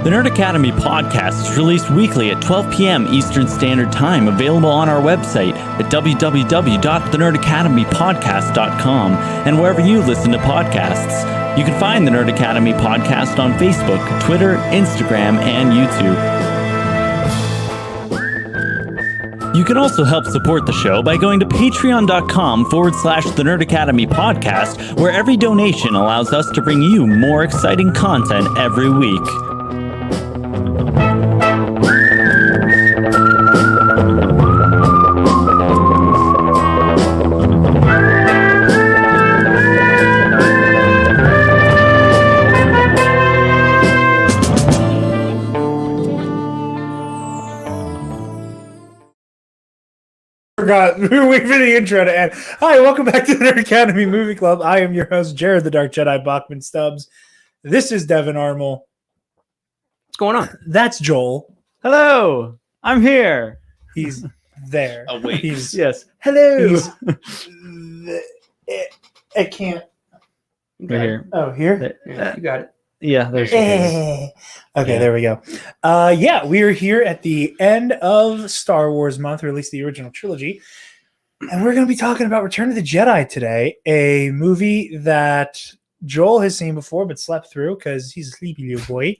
The Nerd Academy podcast is released weekly at 12 p.m. Eastern Standard Time, available on our website at www.thenerdacademypodcast.com and wherever you listen to podcasts. You can find the Nerd Academy podcast on Facebook, Twitter, Instagram, and YouTube. You can also help support the show by going to patreon.com/The Nerd Academy podcast, where every donation allows us to bring you more exciting content every week. Forgot. We were waiting for the intro to end. Hi, welcome back to the Nerd Academy Movie Club. I am your host, Jarod the Dark Jedi Bachman Stubbs. This is Devin Armel. What's going on? That's Joel. Hello, I'm here. He's there. Oh, wait. Yes. Hello. I can't. Right here. Oh, here? Yeah, you got it. Yeah, there's Okay, Yeah. there we go. Yeah, we are here at the end of Star Wars month, or at least the original trilogy. And we're going to be talking about Return of the Jedi today, a movie that Joel has seen before but slept through because he's a sleepy little boy.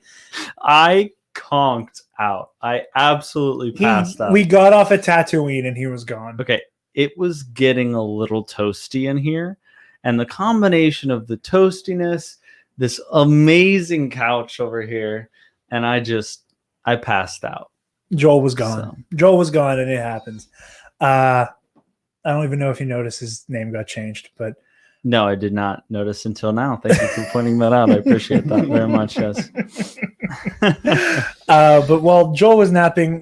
I conked out. I absolutely passed out. We got off at Tatooine and he was gone. Okay, it was getting a little toasty in here, and the combination of the toastiness, this amazing couch over here, and I passed out. Joel was gone. Joel was gone, and it happens. I don't even know if you noticed his name got changed, but No, I did not notice until now. Thank you for pointing that out. I appreciate that very much. Yes. But while Joel was napping,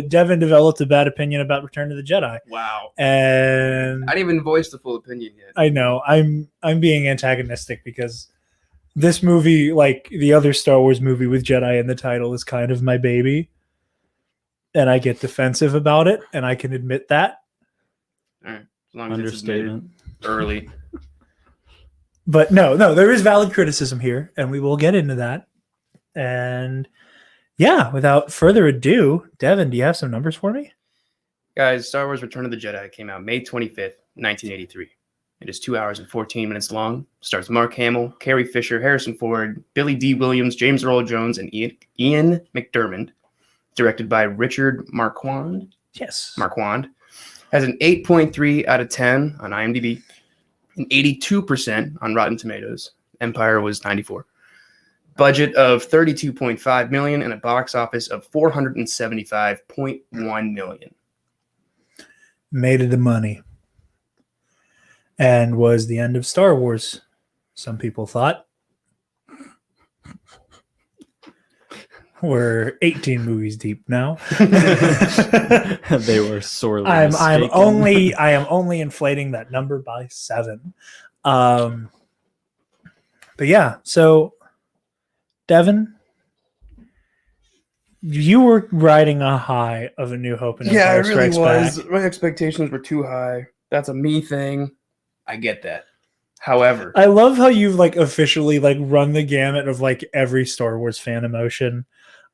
Devin developed a bad opinion about Return of the Jedi. Wow. And I didn't even voice the full opinion yet. I know I'm being antagonistic because this movie, like the other Star Wars movie with Jedi in the title, is kind of my baby. And I get defensive about it, and I can admit that. All right. As long as it's admitted Understatement. early. But no, there is valid criticism here, and we will get into that. And yeah, without further ado, Devin, do you have some numbers for me? Guys, Star Wars Return of the Jedi came out May 25th, 1983. It is 2 hours and 14 minutes long. Stars Mark Hamill, Carrie Fisher, Harrison Ford, Billy D. Williams, James Earl Jones, and Ian McDiarmid. Directed by Richard Marquand. Yes. Marquand. Has an 8.3 out of 10 on IMDb. An 82% on Rotten Tomatoes. Empire was 94. Budget of $32.5 million and a box office of $475.1 million. Made it the money. And was the end of Star Wars, some people thought. We're 18 movies deep now. They were sorely I mistaken. am only inflating that number by 7. But yeah, so Devin, you were riding a high of A New Hope and Empire Strikes Back. My expectations were too high. That's a me thing. I get that. However, I love how you've like officially like run the gamut of like every Star Wars fan emotion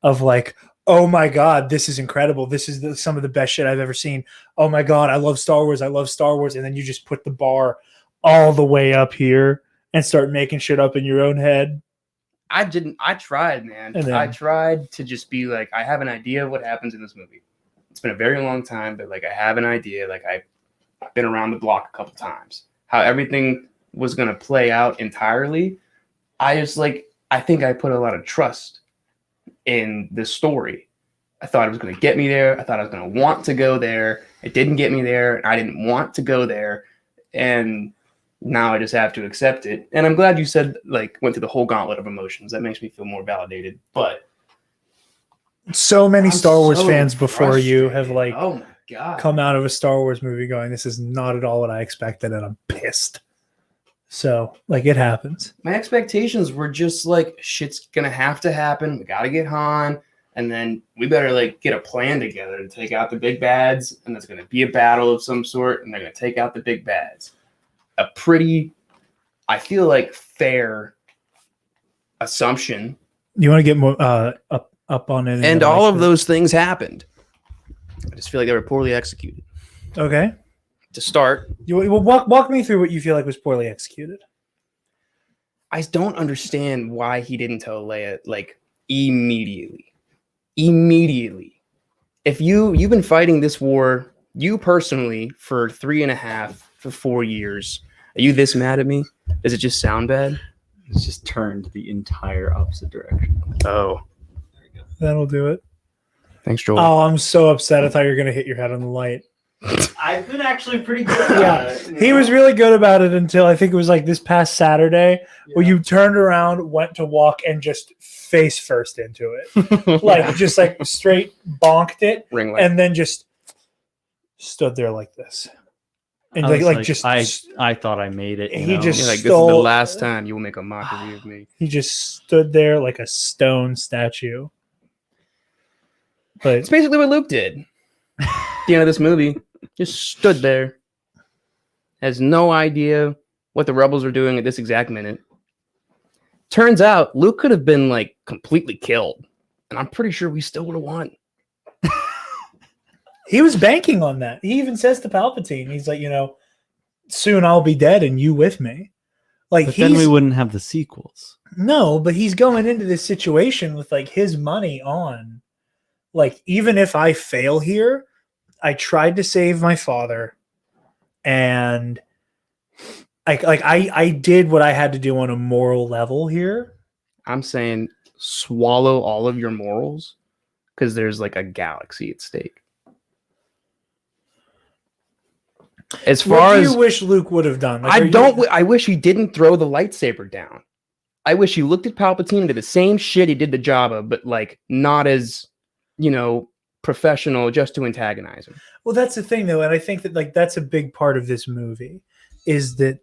of like, oh my God, this is incredible. This is some of the best shit I've ever seen. Oh my God, I love Star Wars. I love Star Wars. And then you just put the bar all the way up here and start making shit up in your own head. I tried, man. And then- I tried to just be like, I have an idea of what happens in this movie. It's been a very long time, but like I have an idea. Like I've been around the block a couple times. How everything was going to play out entirely. I think I put a lot of trust in the story. I thought it was going to get me there. I thought I was going to want to go there. It didn't get me there. And I didn't want to go there. And now I just have to accept it. And I'm glad you said, like, went through the whole gauntlet of emotions. That makes me feel more validated. But So many I'm Star Wars so fans before you have frustrated. like oh my God. come out of a Star Wars movie going, this is not at all what I expected, and I'm pissed. So, like, it happens. My expectations were just like, shit's gonna have to happen. We gotta get Han, and then we better like get a plan together to take out the big bads, and there's gonna be a battle of some sort, and they're gonna take out the big bads. A pretty, I feel like, fair assumption You want to get more up on it, And all of those things happened. I just feel like they were poorly executed. Okay. To start, walk me through what you feel like was poorly executed. I don't understand why he didn't tell Leia like immediately. Immediately. If you've been fighting this war, you personally, for 4 years, are you this mad at me? Does it just sound bad? It's just turned the entire opposite direction. Oh, That'll do it. thanks, Joel. Oh, I'm so upset. I thought you were going to hit your head on the light. I've been actually pretty good. Yeah, he was really good about it until I think it was like this past Saturday where you turned around, went to walk, and just face first into it. Like, just like straight bonked it, Ring light. and then just stood there like this. And I thought I made it. He just You're like, this is the last time you will make a mockery of me. He just stood there like a stone statue. But It's basically what Luke did. At the end of this movie, just stood there, has no idea what the rebels are doing at this exact minute. Turns out Luke could have been like completely killed, and I'm pretty sure we still would have won. he was banking on that. He even says to Palpatine, he's like, soon I'll be dead and you with me. Like, but then we wouldn't have the sequels. No, but he's going into this situation with like his money on. Like, even if I fail here, I tried to save my father, and I did what I had to do on a moral level here. I'm saying swallow all of your morals because there's like a galaxy at stake. As far as you wish Luke would have done, I wish he didn't throw the lightsaber down. I wish he looked at Palpatine and did the same shit he did to Jabba, but like not as professional, just to antagonize him. Well, that's the thing, though, and I think that like that's a big part of this movie is that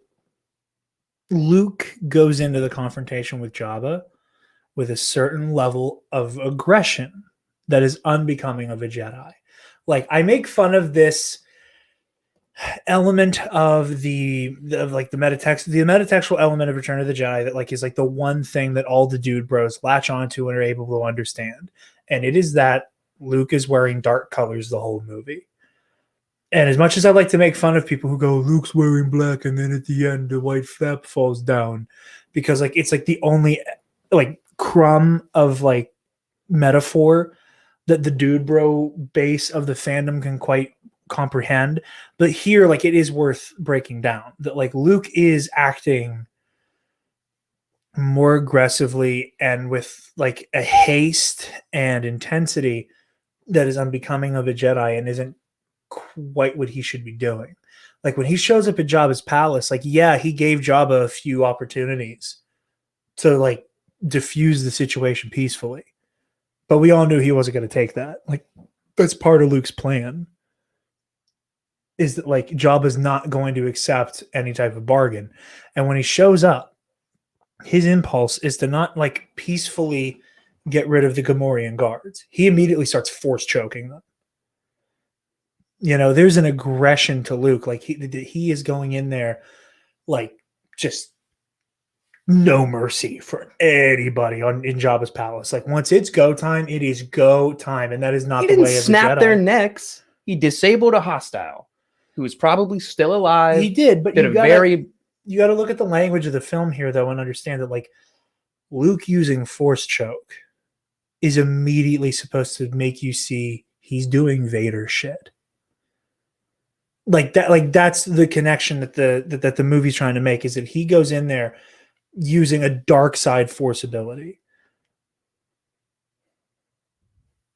Luke goes into the confrontation with Jabba with a certain level of aggression that is unbecoming of a Jedi. Like, I make fun of this element of the metatextual element of Return of the Jedi that like is like the one thing that all the dude bros latch onto and are able to understand, and it is that Luke is wearing dark colors the whole movie. And as much as I like to make fun of people who go, Luke's wearing black, and then at the end the white flap falls down, because like it's like the only like crumb of like metaphor that the dude bro base of the fandom can quite comprehend. But here, like, it is worth breaking down that like Luke is acting more aggressively and with like a haste and intensity that is unbecoming of a Jedi and isn't quite what he should be doing. Like, when he shows up at Jabba's palace, like, yeah, he gave Jabba a few opportunities to like diffuse the situation peacefully, but we all knew he wasn't going to take that. Like, that's part of Luke's plan, is that like Jabba's not going to accept any type of bargain. And when he shows up, his impulse is to not like peacefully get rid of the Gamorrean guards. He immediately starts force choking them. There's an aggression to Luke. Like, he is going in there like just no mercy for anybody in Jabba's palace. Like, once it's go time, it is go time, and that is not the way of the Jedi. He didn't snap their necks. He disabled a hostile who was probably still alive. He did, but you got to look at the language of the film here, though, and understand that like Luke using force choke is immediately supposed to make you see he's doing Vader shit. Like that, like that's the connection that the movie's trying to make, is that he goes in there using a dark side force ability.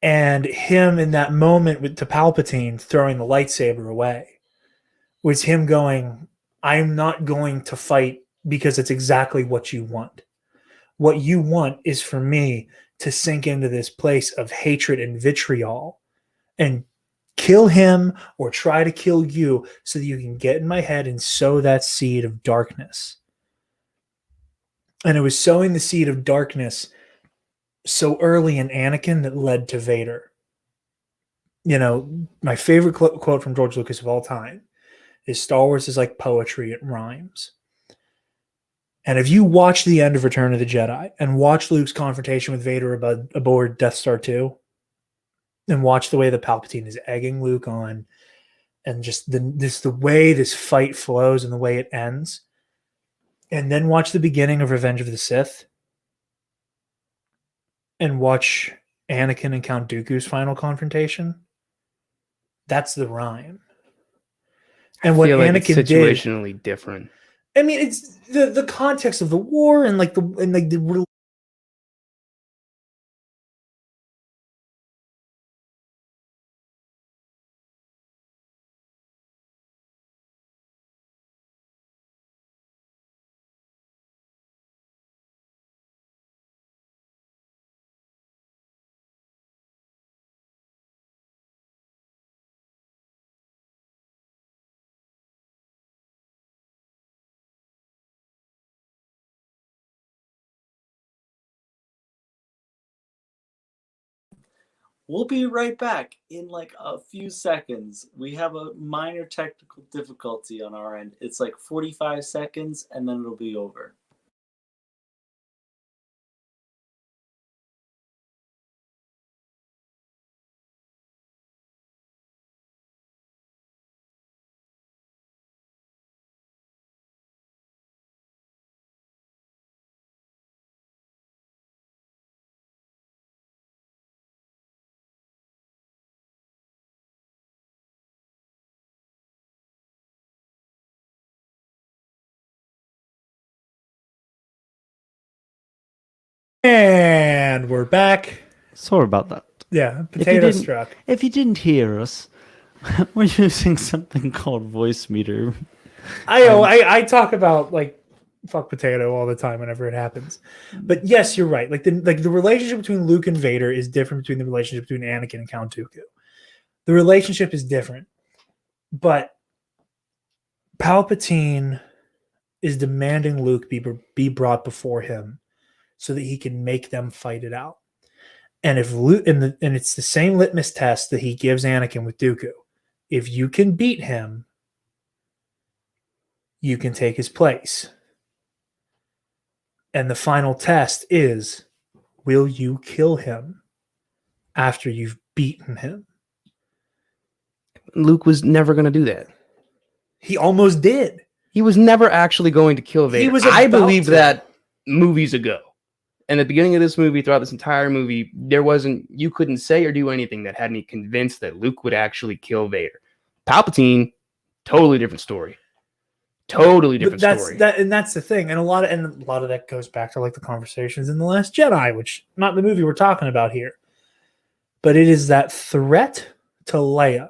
And him in that moment to Palpatine throwing the lightsaber away was him going, I'm not going to fight because it's exactly what you want. What you want is for me to sink into this place of hatred and vitriol and kill him or try to kill you so that you can get in my head and sow that seed of darkness. And it was sowing the seed of darkness so early in Anakin that led to Vader. My favorite quote from George Lucas of all time is, Star Wars is like poetry, it rhymes. And if you watch the end of Return of the Jedi and watch Luke's confrontation with Vader aboard Death Star 2, and watch the way that Palpatine is egging Luke on, and just the way this fight flows and the way it ends, and then watch the beginning of Revenge of the Sith, and watch Anakin and Count Dooku's final confrontation, that's the rhyme. And what feel like Anakin it's did, situationally different. I mean, it's the context of the war and like the We'll be right back in like a few seconds. We have a minor technical difficulty on our end. It's like 45 seconds and then it'll be over. And we're back. Sorry about that. Yeah, potato struck. If you didn't hear us, we're using something called Voice Meter. I talk about like fuck potato all the time whenever it happens. But yes, you're right. Like the relationship between Luke and Vader is different between the relationship between Anakin and Count Dooku. The relationship is different. But Palpatine is demanding Luke be brought before him so that he can make them fight it out. And if Luke and it's the same litmus test that he gives Anakin with Dooku. If you can beat him, you can take his place. And the final test is, will you kill him after you've beaten him? Luke was never going to do that. He almost did. He was never actually going to kill Vader. I believed that movies ago. And at the beginning of this movie, throughout this entire movie, you couldn't say or do anything that had me convinced that Luke would actually kill Vader. Palpatine, totally different story. Totally different story. And that's the thing. And a lot of that goes back to like the conversations in The Last Jedi, which not the movie we're talking about here. But it is that threat to Leia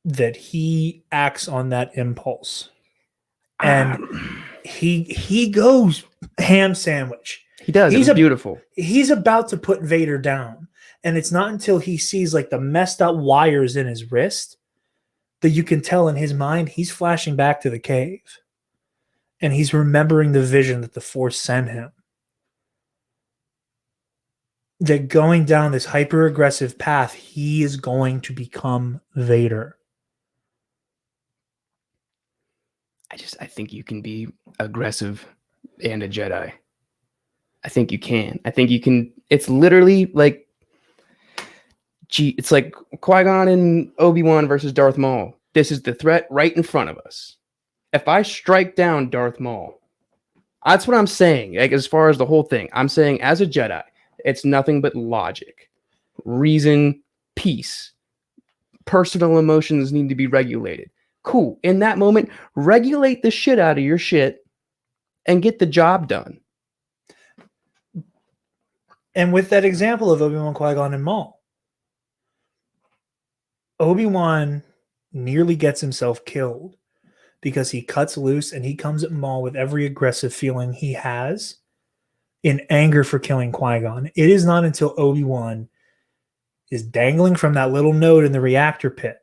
that he acts on that impulse. And he goes ham sandwich. He does. He's beautiful. He's about to put Vader down. And it's not until he sees like the messed up wires in his wrist that you can tell in his mind he's flashing back to the cave. And he's remembering the vision that the Force sent him. That going down this hyper-aggressive path, he is going to become Vader. I think you can be aggressive and a Jedi. I think you can. I think you can. It's literally like, it's like Qui-Gon and Obi-Wan versus Darth Maul. This is the threat right in front of us. If I strike down Darth Maul, that's what I'm saying. Like, as far as the whole thing, I'm saying as a Jedi, it's nothing but logic, reason, peace. Personal emotions need to be regulated. Cool. In that moment, regulate the shit out of your shit and get the job done. And with that example of Obi-Wan, Qui-Gon, and Maul, Obi-Wan nearly gets himself killed because he cuts loose and he comes at Maul with every aggressive feeling he has in anger for killing Qui-Gon. It is not until Obi-Wan is dangling from that little node in the reactor pit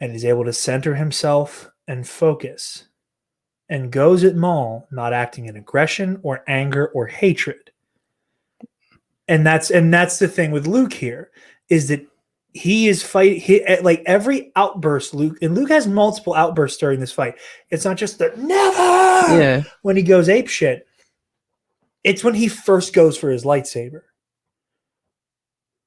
and is able to center himself and focus and goes at Maul, not acting in aggression or anger or hatred. And that's the thing with Luke here, is that he is fighting like every outburst. Luke has multiple outbursts during this fight. It's not just the never when he goes ape shit. It's when he first goes for his lightsaber.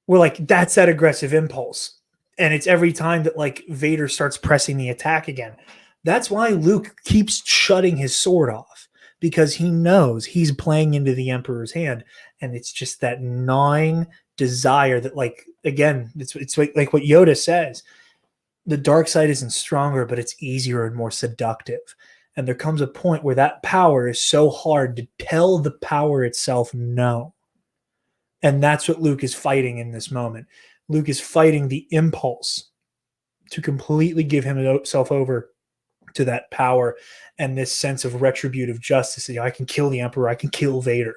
We're like, that's that aggressive impulse. And it's every time that like Vader starts pressing the attack again. That's why Luke keeps shutting his sword off, because he knows he's playing into the Emperor's hand. And it's just that gnawing desire that, like, again, it's like what Yoda says. The dark side isn't stronger, but it's easier and more seductive. And there comes a point where that power is so hard to tell the power itself no. And that's what Luke is fighting in this moment. Luke is fighting the impulse to completely give himself over to that power and this sense of retributive justice. You know, I can kill the Emperor, I can kill Vader.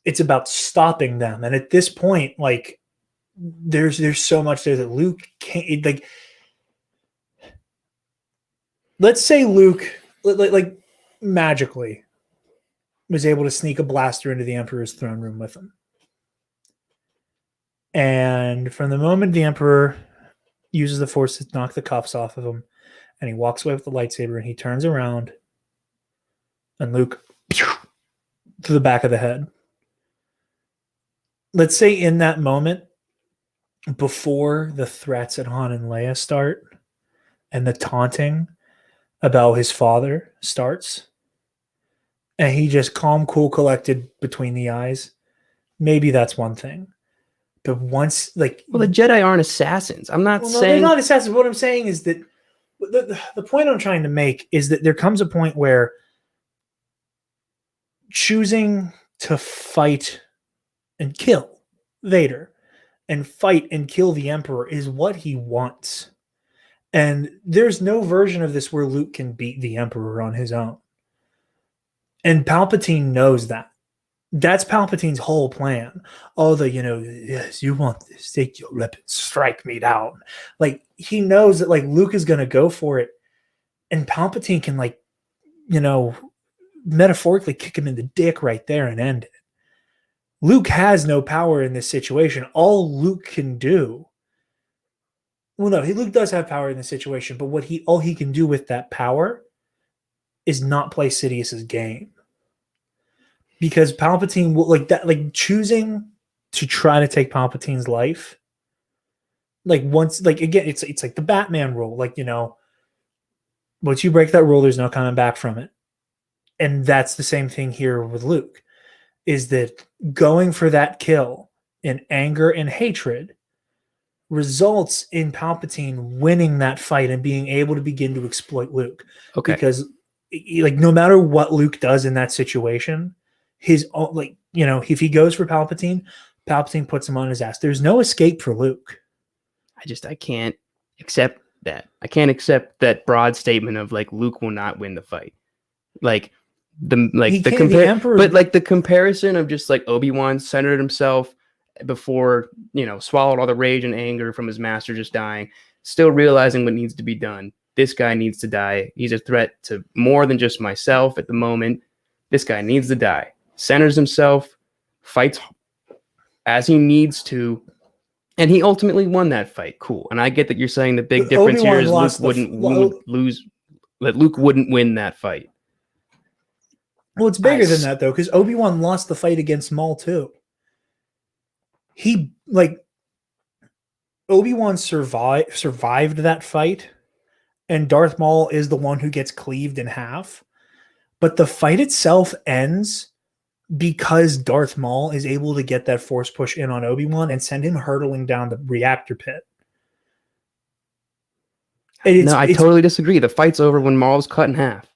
It's about stopping them. And at this point, like, there's so much there that Luke can't, like, let's say Luke, like magically was able to sneak a blaster into the Emperor's throne room with him. And from the moment the Emperor uses the Force to knock the cuffs off of him, and he walks away with the lightsaber, and he turns around, and Luke, to the back of the head. Let's say in that moment, before the threats at Han and Leia start, and the taunting about his father starts, and he just calm, cool, collected between the eyes, maybe that's one thing. But once, like, well, the Jedi aren't assassins. I'm not saying they're not assassins. What I'm saying is that the point I'm trying to make is that there comes a point where choosing to fight and kill Vader and fight and kill the Emperor is what he wants. And there's no version of this where Luke can beat the Emperor on his own. And Palpatine knows that. That's Palpatine's whole plan. Yes, you want this, take your weapon, strike me down. Like, he knows that, like, Luke is going to go for it. And Palpatine can, like, metaphorically kick him in the dick right there and end it. Luke has no power in this situation. All Luke can do, Luke does have power in this situation, but all he can do with that power is not play Sidious's game. Because Palpatine will, like, that, like, choosing to try to take Palpatine's life, like, once, like, again, it's like the Batman rule, like, once you break that rule, there's no coming back from it. And that's the same thing here with Luke, is that going for that kill in anger and hatred results in Palpatine winning that fight and being able to begin to exploit Luke. Okay. Because, like, no matter what Luke does in that situation, his own, like, if he goes for Palpatine puts him on his ass. There's no escape for Luke. I can't accept that. I can't accept that broad statement of, like, Luke will not win the fight. Like, the Emperor, but, like, the comparison of just, like, Obi-Wan centered himself before, swallowed all the rage and anger from his master just dying, still realizing what needs to be done. This guy needs to die. He's a threat to more than just myself at the moment. This guy needs to die. Centers himself, fights as he needs to, and he ultimately won that fight. Cool. And I get that you're saying the big difference here is Luke wouldn't win that fight. Well, it's bigger than that, though, because Obi-Wan lost the fight against Maul too. Obi-Wan survived that fight, and Darth Maul is the one who gets cleaved in half. But the fight itself ends because Darth Maul is able to get that force push in on Obi-Wan and send him hurtling down the reactor pit. I totally disagree. The fight's over when Maul's cut in half.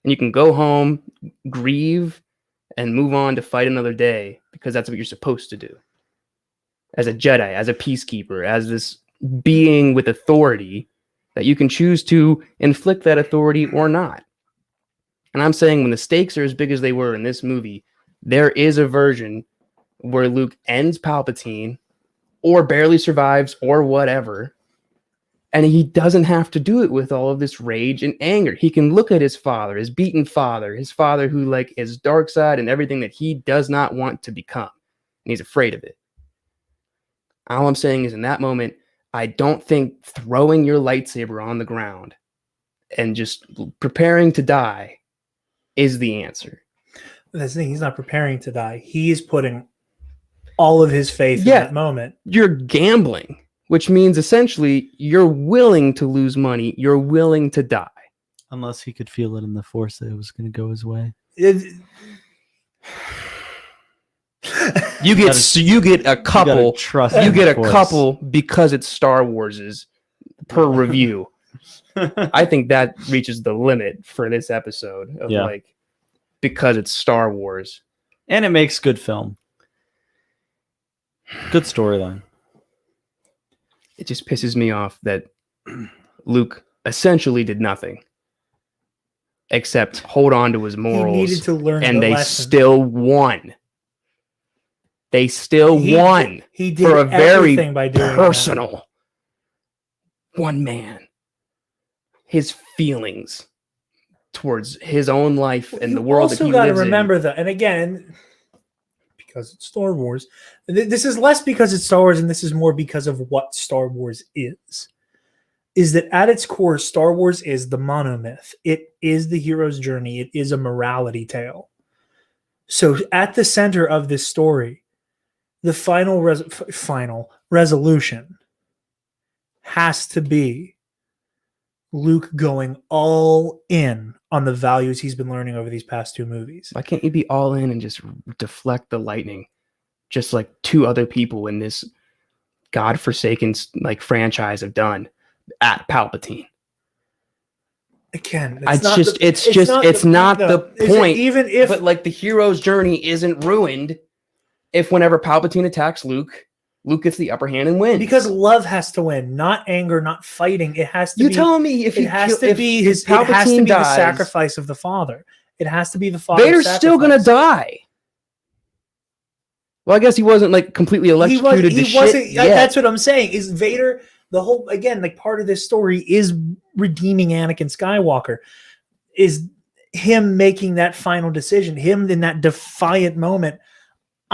And you can go home, grieve, and move on to fight another day, because that's what you're supposed to do. As a Jedi, as a peacekeeper, as this being with authority, that you can choose to inflict that authority or not. And I'm saying when the stakes are as big as they were in this movie, there is a version where Luke ends Palpatine or barely survives or whatever. And he doesn't have to do it with all of this rage and anger. He can look at his father, his beaten father, his father who, like, is dark side and everything that he does not want to become. And he's afraid of it. All I'm saying is in that moment, I don't think throwing your lightsaber on the ground and just preparing to die is the answer. That's the thing. He's not preparing to die. He is putting all of his faith in that moment. You're gambling, which means essentially you're willing to lose money. You're willing to die. Unless he could feel it in the Force that it was going to go his way. You get a couple. You get a couple because it's Star Wars's per review. I think that reaches the limit for this episode of like because it's Star Wars, and it makes good film. Good storyline. It just pisses me off that Luke essentially did nothing except hold on to his morals. He needed to learn, and they lesson. Still won. They still won. He did for a very by doing personal one man. His feelings towards his own life and the world that he lives in. Also got to remember that, and again, because it's Star Wars, this is less because it's Star Wars, and this is more because of what Star Wars is that at its core, Star Wars is the monomyth. It is the hero's journey. It is a morality tale. So at the center of this story, the final resolution has to be Luke going all in on the values he's been learning over these past 2 movies. Why can't you be all in and just deflect the lightning, just like 2 other people in this godforsaken like franchise have done at Palpatine? Again, it's not the point. Even if, but like the hero's journey isn't ruined if whenever Palpatine attacks Luke, Luke gets the upper hand and wins. Because love has to win, not anger, not fighting. It has to be. You tell me if it has to be his. It has to be the sacrifice of the father. It has to be the father. Vader's still gonna die. Well, I guess he wasn't like completely electrocuted. He wasn't. That's what I'm saying. Is Vader the whole again? Like part of this story is redeeming Anakin Skywalker. Is him making that final decision? Him in that defiant moment.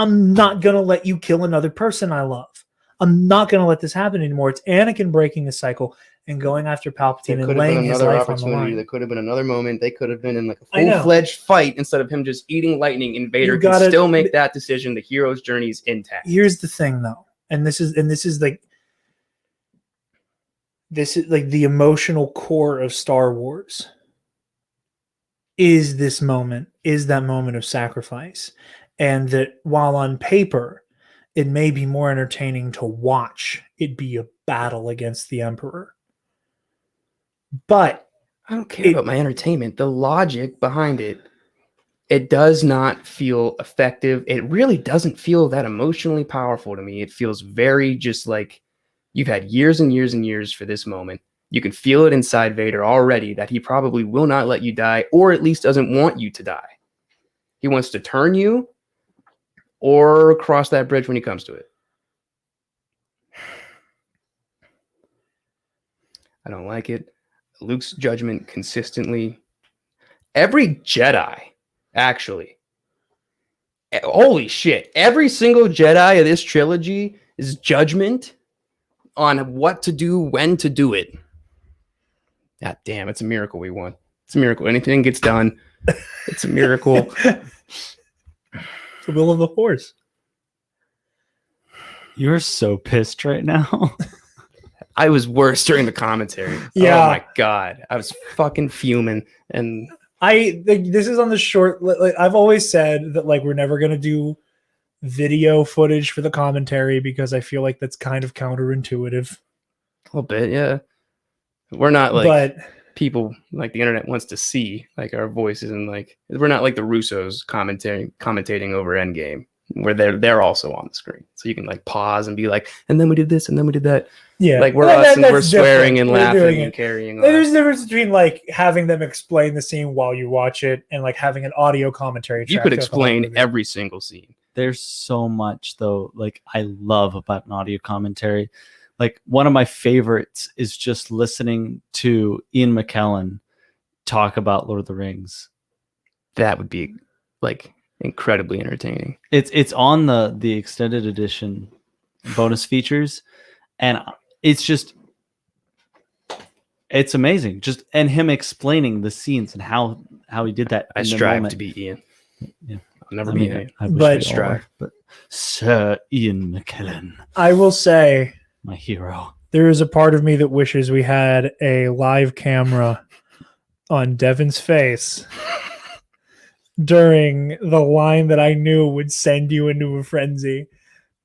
I'm not going to let you kill another person I love. I'm not going to let this happen anymore. It's Anakin breaking the cycle and going after Palpatine and laying his life on the line. There could have been another moment. They could have been in like a full-fledged fight instead of him just eating lightning. And Vader can still make that decision. The hero's journey is intact. Here's the thing, though, and this is like the emotional core of Star Wars. Is that moment of sacrifice? And that while on paper, it may be more entertaining to watch it be a battle against the Emperor. But I don't care about my entertainment. The logic behind it does not feel effective. It really doesn't feel that emotionally powerful to me. It feels very just like you've had years and years and years for this moment. You can feel it inside Vader already that he probably will not let you die, or at least doesn't want you to die. He wants to turn you or cross that bridge when he comes to it. I don't like it. Luke's judgment consistently. Every Jedi, actually. Holy shit. Every single Jedi of this trilogy is judgment on what to do, when to do it. God damn, it's a miracle we won. It's a miracle. Anything gets done. It's a miracle. The will of the Force. You're so pissed right now. I was worse during the commentary. Yeah. Oh my god, I was fucking fuming. And this is on the short. Like, I've always said that like we're never gonna do video footage for the commentary because I feel like that's kind of counterintuitive. A little bit, yeah. We're not like people like the internet wants to see like our voices, and like we're not like the Russos commentating over Endgame where they're also on the screen, so you can like pause and be like, and then we did this and then we did that. Yeah, like we're us and we're swearing and laughing and carrying on. There's a difference between like having them explain the scene while you watch it and like having an audio commentary. You could explain every single scene. There's so much though, like I love about an audio commentary. Like one of my favorites is just listening to Ian McKellen talk about Lord of the Rings. That would be like incredibly entertaining. It's on the extended edition bonus features, and it's amazing. Just and him explaining the scenes and how he did that. I in the strive moment. to be Ian. Yeah. I'll never I be mean, Ian. I wish But- we all were, but Sir Ian McKellen, I will say my hero. there is a part of me that wishes we had a live camera on Devin's face during the line that I knew would send you into a frenzy.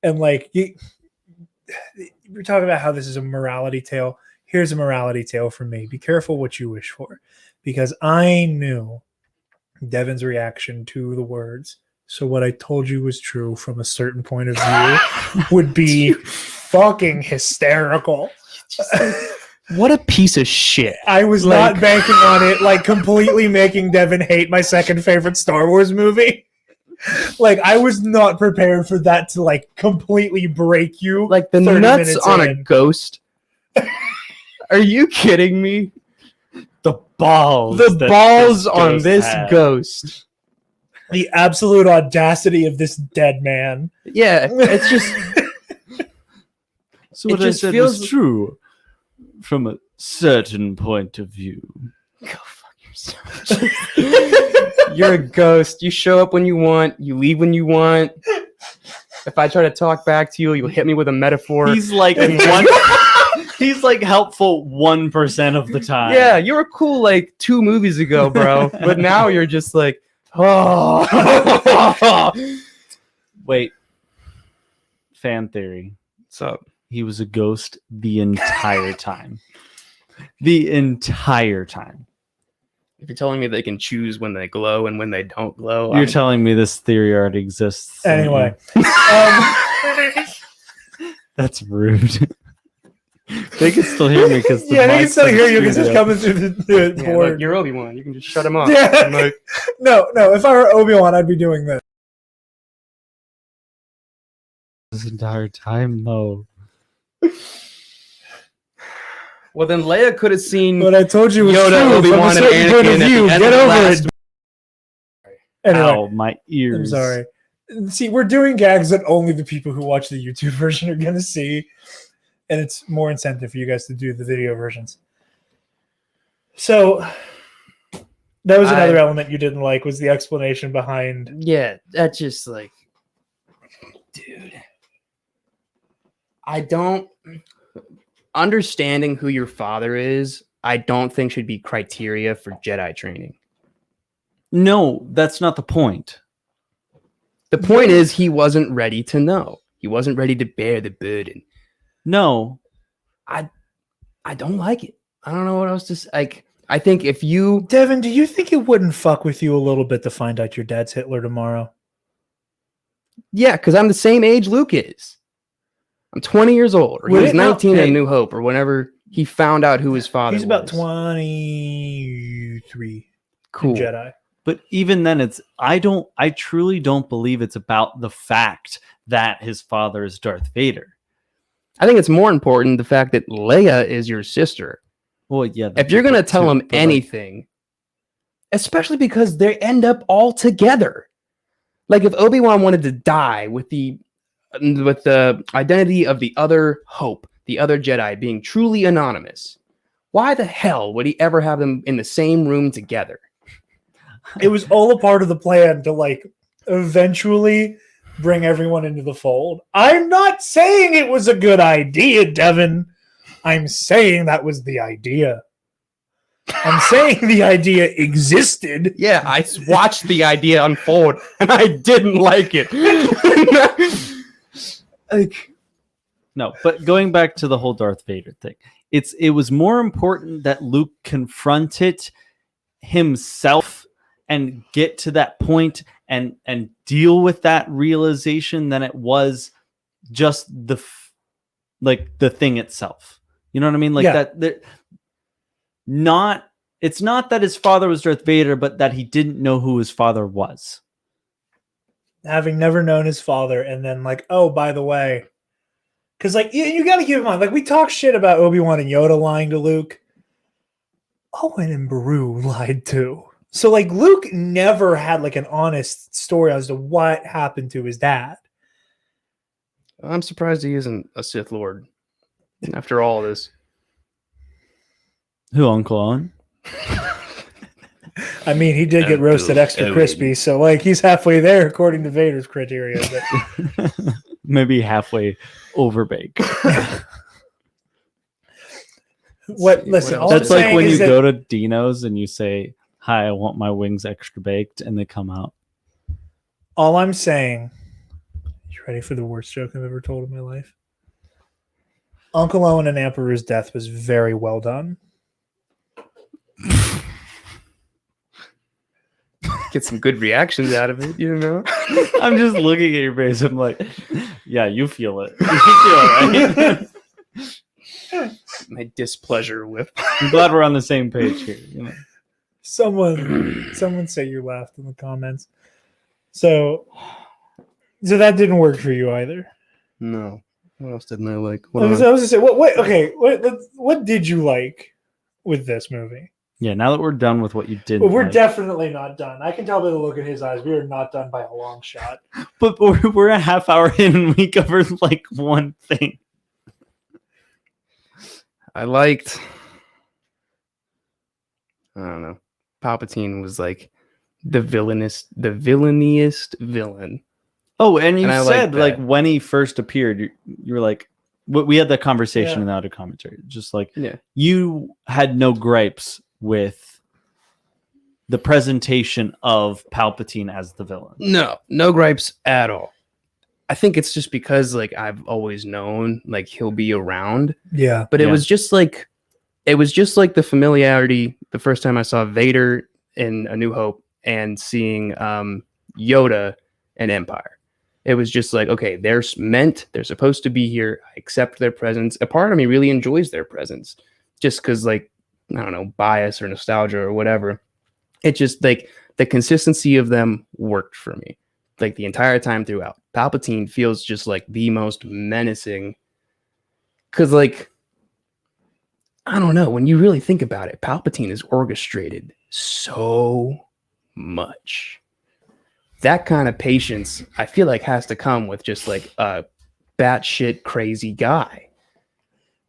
And like, we're talking about how this is a morality tale. Here's a morality tale for me. Be careful what you wish for, because I knew Devin's reaction to the words. So what I told you was true from a certain point of view would be fucking hysterical. What a piece of shit. I was not banking on it, like completely making Devin hate my second favorite Star Wars movie. Like, I was not prepared for that to like completely break you. Like the 30 nuts minutes on a in. ghost. Are you kidding me? The balls. The that balls on ghost this had. ghost. The absolute audacity of this dead man. Yeah, it's just So It what I just said feels- was true from a certain point of view. go fuck yourself. You're a ghost. You show up when you want. You leave when you want. If I try to talk back to you, you'll hit me with a metaphor. He's like he's like helpful 1% of the time. Yeah, you were cool like 2 movies ago, bro. But now you're just like, oh. Wait. Fan theory. So He was a ghost the entire time. The entire time. if you're telling me they can choose when they glow and when they don't glow, You're telling me this theory already exists. Anyway. That's rude. They can still hear me because Yeah, they can still hear you because it's coming through the yeah, board. look, you're Obi-Wan. You can just shut him off. Yeah. I'm like, No, if I were Obi-Wan, I'd be doing this. this entire time. No. well, then Leia could have seen What I told you was Yoda, true Obi-Wan, from and a certain point Anakin of at view. the end Get of the over last- it. Anyway, Ow, my ears. I'm sorry. See, we're doing gags that only the people who watch the YouTube version are going to see, and it's more incentive for you guys to do the video versions. So that was another element you didn't like, was the explanation behind. Yeah, that's just like, dude. I don't understanding who your father is. I don't think should be criteria for Jedi training. No, that's not the point. The point is he wasn't ready to know. He wasn't ready to bear the burden. No. I don't like it. I don't know what else to say. Like, I think if you Devin, do you think it wouldn't fuck with you a little bit to find out your dad's Hitler tomorrow? yeah, because I'm the same age Luke is. I'm 20 years old, or he Would was it not- 19 hey. in New Hope, or whenever he found out who his father was. He's about 23 Cool. in Jedi. But even then, I truly don't believe it's about the fact that his father is Darth Vader. I think it's more important the fact that Leia is your sister. Well, yeah. If you're going to that tell too, him but, like, anything, especially because they end up all together. Like if Obi-Wan wanted to die with the identity of the other Hope, the other Jedi being truly anonymous, why the hell would he ever have them in the same room together? It was all a part of the plan to like eventually bring everyone into the fold. I'm not saying it was a good idea, Devin. I'm saying that was the idea. I'm saying the idea existed. Yeah, I watched the idea unfold and I didn't like it. like, no, but going back to the whole Darth Vader thing, it was more important that Luke confronted himself and get to that point and deal with that realization than it was just the thing itself. You know what I mean? Like Yeah. it's not that his father was Darth Vader, but that he didn't know who his father was. Having never known his father, and then like, oh, by the way, because like you got to keep in mind, like we talk shit about Obi-Wan and Yoda lying to Luke. Owen and Beru lied too. So like Luke never had like an honest story as to what happened to his dad. I'm surprised he isn't a Sith Lord after all this. Who, Uncle Owen? I mean, he did get roasted extra crispy, so like he's halfway there according to Vader's criteria. But Maybe halfway overbaked. Listen, all That's I'm like saying when is you that- go to Dino's and you say, "Hi, I want my wings extra baked," and they come out. All I'm saying, you ready for the worst joke I've ever told in my life? Uncle Owen and Emperor's death was very well done. Get some good reactions out of it, you know? I'm just looking at your face. I'm like, yeah, you feel it. You feel it, right? My displeasure with. I'm glad we're on the same page here. You know? Someone say you laughed in the comments. So that didn't work for you either. No. What else didn't I like? I was gonna say, what did you like with this movie? Yeah, now that we're done with what you did, Well, we're definitely not done. I can tell by the look in his eyes. We are not done by a long shot. but we're a half hour in and we covered like one thing. I liked. I don't know. Palpatine was like the villainiest villain. Oh, and you And I said like like when he first appeared, you were like, we had that conversation Yeah. in the audio commentary. Just like Yeah. you had no gripes with the presentation of Palpatine as the villain. No gripes at all. I think it's just because like I've always known like he'll be around, Yeah. but it Yeah. was just like the familiarity the first time I saw Vader in A New Hope and seeing Yoda in Empire. It was just like, okay, they're supposed to be here. I accept their presence. A part of me really enjoys their presence just because like, I don't know, bias or nostalgia or whatever. It just like the consistency of them worked for me like the entire time throughout. Palpatine feels just like the most menacing because like, I don't know, when you really think about it, Palpatine is orchestrated so much. That kind of patience, I feel like, has to come with just like a batshit crazy guy.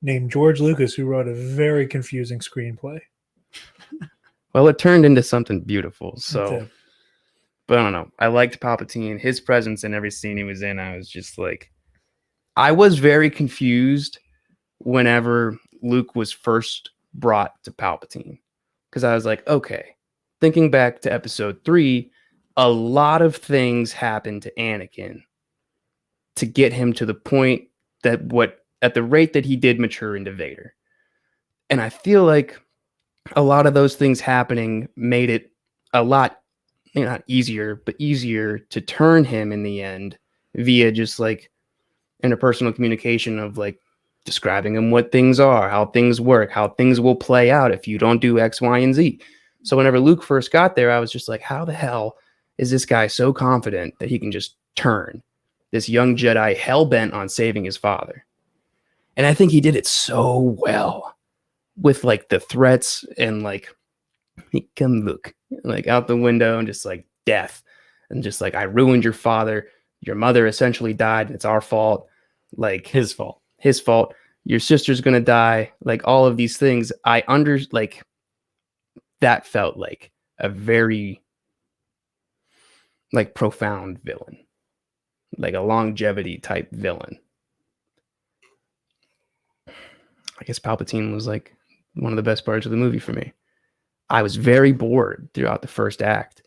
Named George Lucas, who wrote a very confusing screenplay. Well, it turned into something beautiful. That's So, it. but I don't know. I liked Palpatine, his presence in every scene he was in. I was just like, I was very confused whenever Luke was first brought to Palpatine. Because I was like, okay, thinking back to episode 3, a lot of things happened to Anakin to get him to the point that at the rate that he did mature into Vader. And I feel like a lot of those things happening made it a lot, not easier, but easier to turn him in the end via just like interpersonal communication of like describing him what things are, how things work, how things will play out if you don't do X, Y, and Z. So whenever Luke first got there, I was just like, how the hell is this guy so confident that he can just turn this young Jedi hell-bent on saving his father? And I think he did it so well with like the threats and like, he come look like out the window and just like death and just like, I ruined your father. Your mother essentially died. It's our fault. Like His fault. Your sister's going to die. Like all of these things that felt like a very like profound villain, like a longevity type villain. I guess Palpatine was like one of the best parts of the movie for me. I was very bored throughout the first act.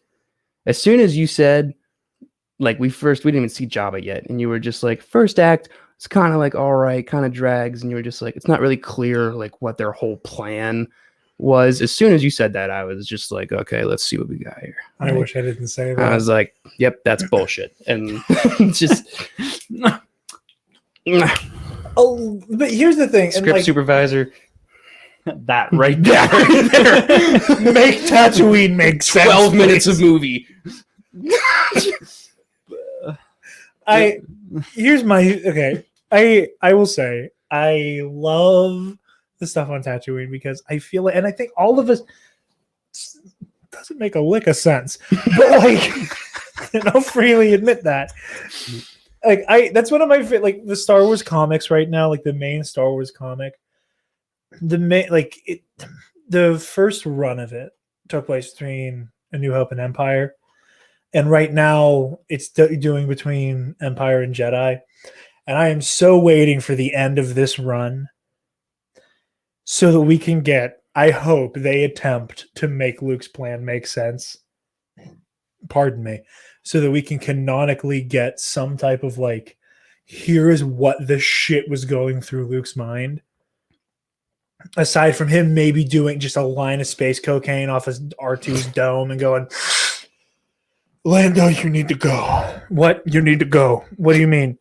As soon as you said, like we didn't even see Jabba yet, and you were just like, first act, it's kind of like all right, kind of drags, and you were just like, it's not really clear like what their whole plan was. As soon as you said that, I was just like, okay, let's see what we got here. I wish I didn't say that. I was like, yep, that's bullshit. And just Oh, but here's the thing. script and like, supervisor. That right there. make Tatooine make sense. 12 minutes of movie. I will say I love the stuff on Tatooine because I feel it, and I think all of us doesn't make a lick of sense, but like, and I'll freely admit that. Like that's one of my like the Star Wars comics right now, like the main Star Wars comic. The first run of it took place between A New Hope and Empire, and right now it's doing between Empire and Jedi. And I am so waiting for the end of this run so that we can get, I hope they attempt to make Luke's plan make sense. Pardon me. So that we can canonically get some type of like, here is what the shit was going through Luke's mind. Aside from him maybe doing just a line of space cocaine off his R2's dome and going, Lando, you need to go. What? You need to go. What do you mean?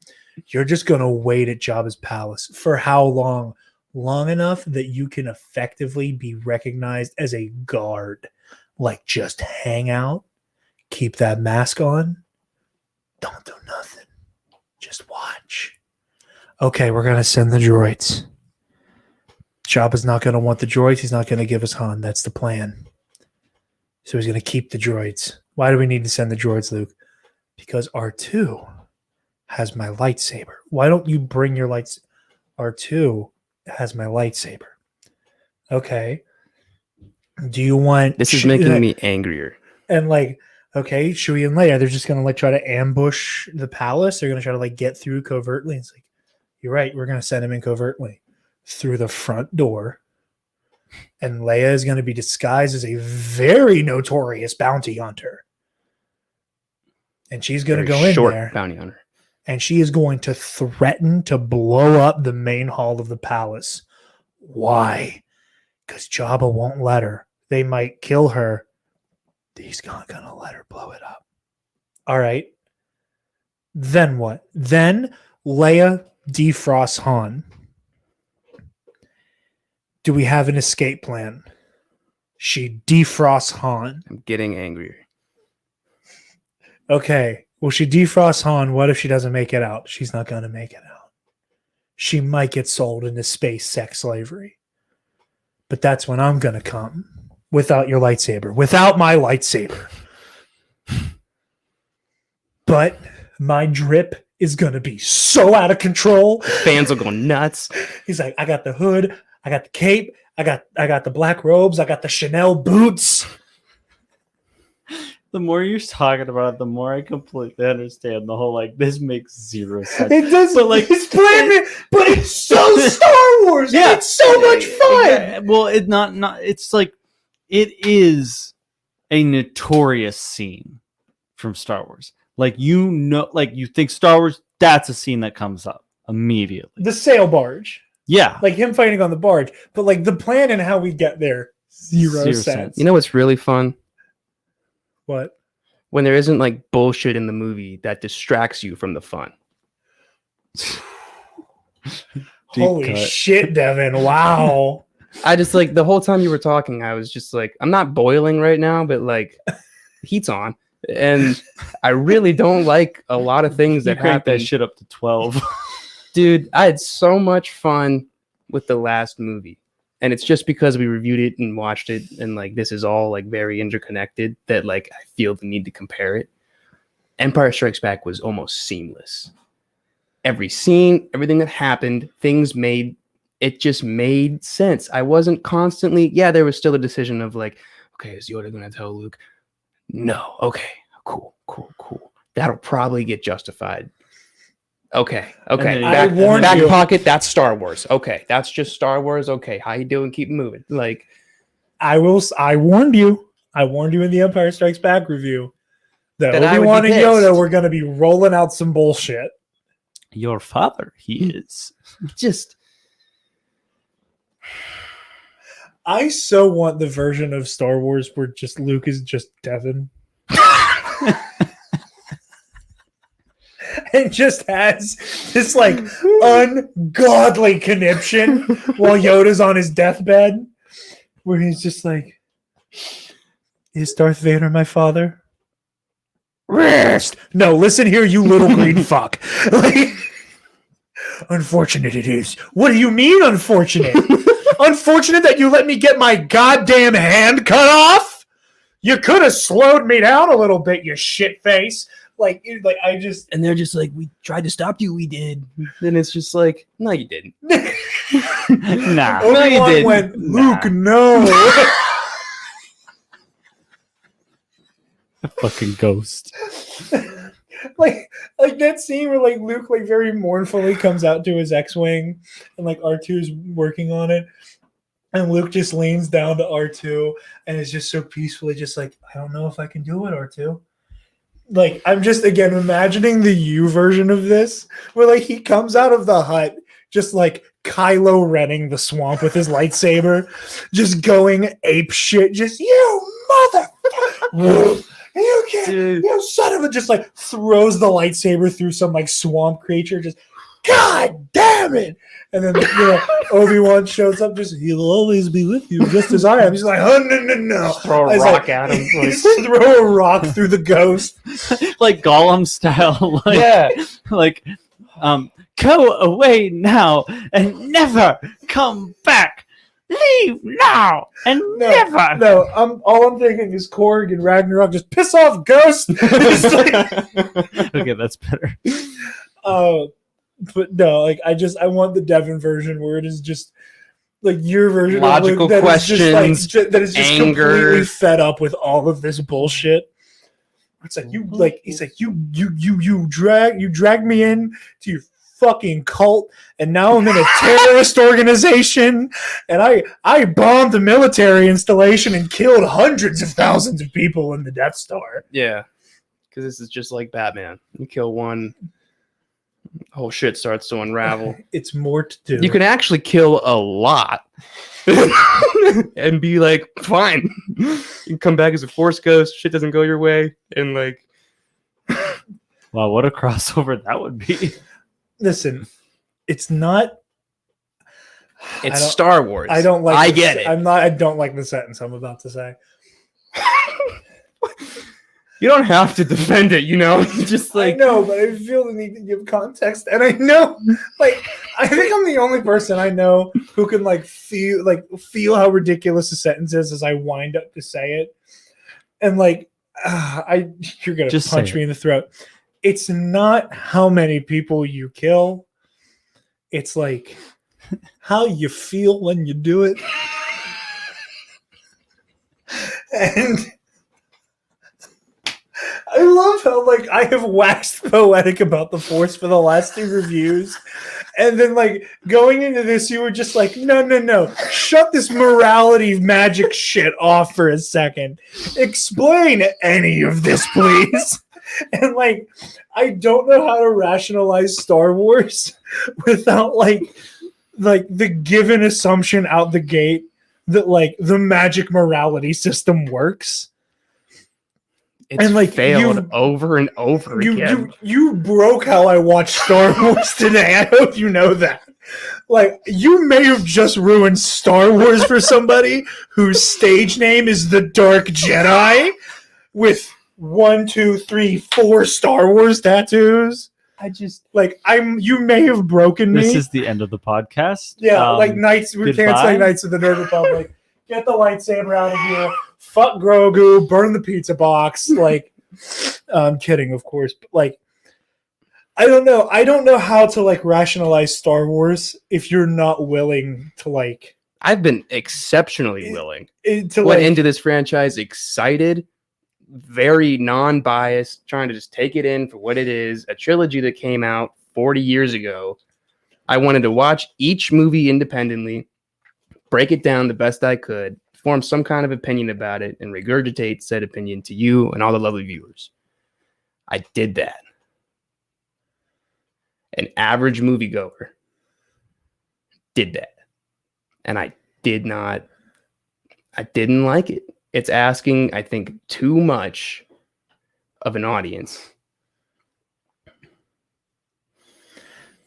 You're just going to wait at Jabba's palace. For how long? Long enough that you can effectively be recognized as a guard. Like, just hang out, keep that mask on, don't do nothing. Just watch. Okay, we're going to send the droids. Jabba's not going to want the droids. He's not going to give us Han. That's the plan. So he's going to keep the droids. Why do we need to send the droids, Luke? Because R2 has my lightsaber. Why don't you bring your lights? R2 has my lightsaber. Okay. Do you want... This is making me angrier. And like, okay, Chewie and Leia, they're just going to like try to ambush the palace. They're going to try to like get through covertly. It's like, you're right. We're going to send him in covertly through the front door. And Leia is going to be disguised as a very notorious bounty hunter. And she's going to go in there. Bounty hunter. And she is going to threaten to blow up the main hall of the palace. Why? Because Jabba won't let her. They might kill her. He's not going to let her blow it up. All right. Then what? Then Leia defrosts Han. Do we have an escape plan? She defrosts Han. I'm getting angrier. Okay. Well, she defrosts Han. What if she doesn't make it out? She's not going to make it out. She might get sold into space sex slavery. But that's when I'm going to come. Without your lightsaber. Without my lightsaber. But my drip is going to be so out of control. Fans will go nuts. He's like, I got the hood. I got the cape. I got the black robes. I got the Chanel boots. The more you're talking about it, the more I completely understand the whole like this makes zero sense. It does, but like it's plan, but it's so Star Wars. Yeah, it's so much fun. Yeah, well, it's not. It's like it is a notorious scene from Star Wars. Like like you think Star Wars, that's a scene that comes up immediately. The sail barge. Yeah, like him fighting on the barge, but like the plan and how we get there, zero sense. You know what's really fun? What? When there isn't like bullshit in the movie that distracts you from the fun. Holy shit, Devin. Wow. I just like the whole time you were talking, I was just like, I'm not boiling right now, but like heat's on. And I really don't like a lot of things that happen. That shit up to 12. Dude, I had so much fun with the last movie. And it's just because we reviewed it and watched it and like this is all like very interconnected that like I feel the need to compare it. Empire Strikes Back was almost seamless. Every scene, everything that happened, it just made sense. I wasn't constantly, there was still a decision of like, okay, is Yoda going to tell Luke? No. Okay, cool. That'll probably get justified. Okay. Back pocket, that's Star Wars. Okay, that's just Star Wars. Okay, how you doing? Keep moving. Like, I warned you. I warned you in the Empire Strikes Back review that Obi-Wan and Yoda were going to be rolling out some bullshit. Your father, he is. Just... I so want the version of Star Wars where just Luke is just Devin. And just has this like ungodly conniption while Yoda's on his deathbed, where he's just like, "Is Darth Vader my father?" Rest. No, listen here, you little green fuck. Like, unfortunate it is. What do you mean unfortunate? Unfortunate that you let me get my goddamn hand cut off? You could have slowed me down a little bit, you shit face. Like I just And they're just like, we tried to stop you, we did. Then it's just like, no, you didn't. Nah. No, you Obi-Wan didn't. went, Nah. Luke, no. Fucking ghost. like that scene where like Luke like very mournfully comes out to his X-wing and like R2's working on it, and Luke just leans down to R2 and is just so peacefully just like, I don't know if I can do it, R2. Like, I'm just again imagining the U version of this where like he comes out of the hut just like Kylo Renning the swamp with his lightsaber, just going ape shit, just you mother. You can't, Dude. you son of a, just like throws the lightsaber through some like swamp creature, just God damn it. And then Obi-Wan shows up, just he'll always be with you, just as I am. He's like, oh no. Just throw a I was rock like, at him. Just throw a rock through the ghost. Like Gollum style. Like, Yeah. Like, go away now and never come back. Leave now and never. No, all I'm thinking is Korg and Ragnarok, just piss off, ghost. It's like, Okay, that's better. but no, like I want the Devin version where it is just like your version Logical of Luke questions, that is just anger. completely fed up with all of this bullshit. It's like he's like you dragged me in to your fucking cult, and now I'm in a terrorist organization, and I bombed a military installation and killed hundreds of thousands of people in the Death Star. Yeah. Because this is just like Batman. You kill one, whole shit starts to unravel. It's more to do. You can actually kill a lot and be like, fine. You come back as a Force ghost, shit doesn't go your way, and like, Wow, what a crossover that would be. Listen, it's not. it's Star Wars. I don't like. I get it. I don't like the sentence I'm about to say. You don't have to defend it, Just I like, know, but I feel the need to give context, and I know, like, I think I'm the only person I know who can feel how ridiculous the sentence is as I wind up to say it, and like, you're gonna Just punch say me in the throat. It's not how many people you kill. It's like how you feel when you do it. And I love how like I have waxed poetic about the Force for the last 2 reviews. And then like going into this, you were just like, no. Shut this morality magic shit off for a second. Explain any of this, please. And like, I don't know how to rationalize Star Wars without like the given assumption out the gate that like the magic morality system works. it's and, like, failed over and over again. You broke how I watched Star Wars today. I hope you know that. Like, you may have just ruined Star Wars for somebody whose stage name is the Dark Jedi with 1, 2, 3, 4 Star Wars tattoos. I just like you may have broken me. This is the end of the podcast. Yeah, like Knights. We're goodbye. canceling Knights of the Nerd Republic. Get the lightsaber out of here. Fuck Grogu. Burn the pizza box. Like, I'm kidding, of course. But like, I don't know. I don't know how to like rationalize Star Wars if you're not willing to like. I've been exceptionally willing. To Went into this franchise excited, very non-biased, trying to just take it in for what it is. A trilogy that came out 40 years ago. I wanted to watch each movie independently, break it down the best I could, form some kind of opinion about it, and regurgitate said opinion to you and all the lovely viewers. I did that. An average moviegoer did that. And I didn't like it. It's asking, I think, too much of an audience.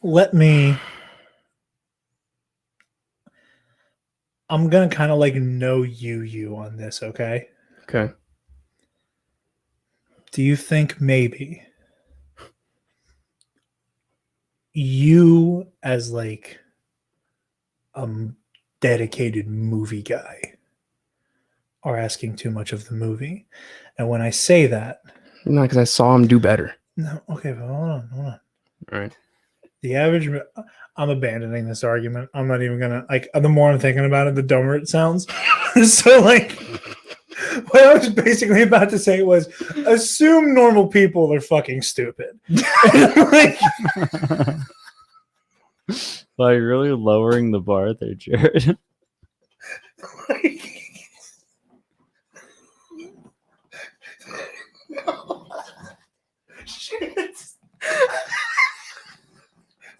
I'm going to kind of like know you on this, okay? Okay. Do you think maybe you as like a dedicated movie guy are asking too much of the movie? And when I say that, No, because I saw him do better. No, okay, but hold on. All right. The average. I'm abandoning this argument. I'm not even gonna like. The more I'm thinking about it, the dumber it sounds. So like, what I was basically about to say was, assume normal people are fucking stupid. Like, Wow, you're really lowering the bar there, Jared. like shit.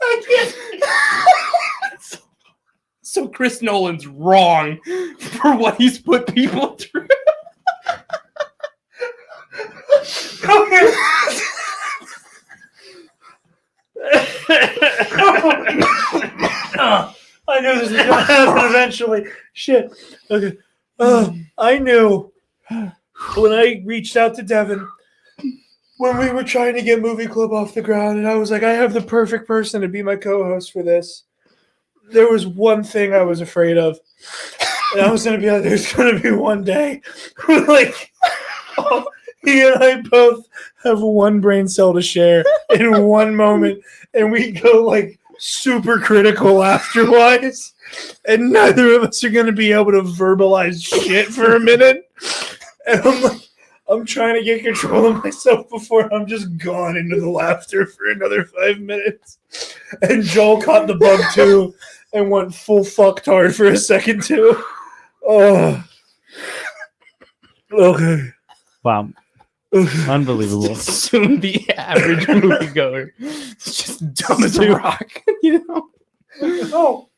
I can't. So Chris Nolan's wrong for what he's put people through. Okay. I knew this was going to happen eventually. Shit. Okay. I knew when I reached out to Devin when we were trying to get Movie Club off the ground, and I was like, I have the perfect person to be my co-host for this. There was one thing I was afraid of, and I was going to be like, there's going to be one day where, like, he and I both have one brain cell to share in one moment, and we go, like, super critical afterwards, and neither of us are going to be able to verbalize shit for a minute. And I'm like, I'm trying to get control of myself before I'm just gone into the laughter for another 5 minutes. And Joel caught the bug too and went full fucktard for a second too. Oh. Okay. Wow. Unbelievable. Soon the average moviegoer is just dumb as a rock, you know? No.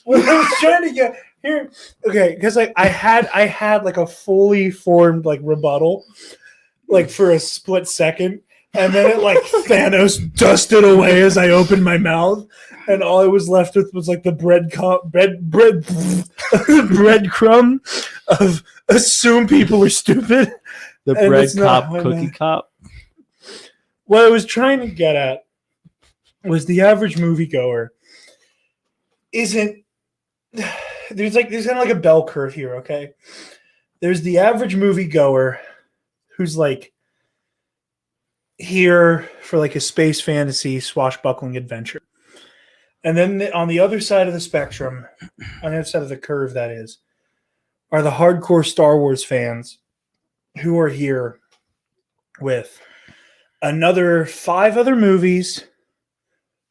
What I was trying to get here, okay, because like I had like a fully formed like rebuttal, like for a split second, and then it like Thanos dusted away as I opened my mouth, and all I was left with was like the breadcrumb of assume people are stupid. The And bread it's not cop, my cookie man. cop. What I was trying to get at was the average moviegoer isn't. There's kind of like a bell curve here, okay? There's the average moviegoer who's like here for like a space fantasy swashbuckling adventure. And then on the other side of the spectrum, on the other side of the curve, that is, are the hardcore Star Wars fans who are here with another 5 other movies,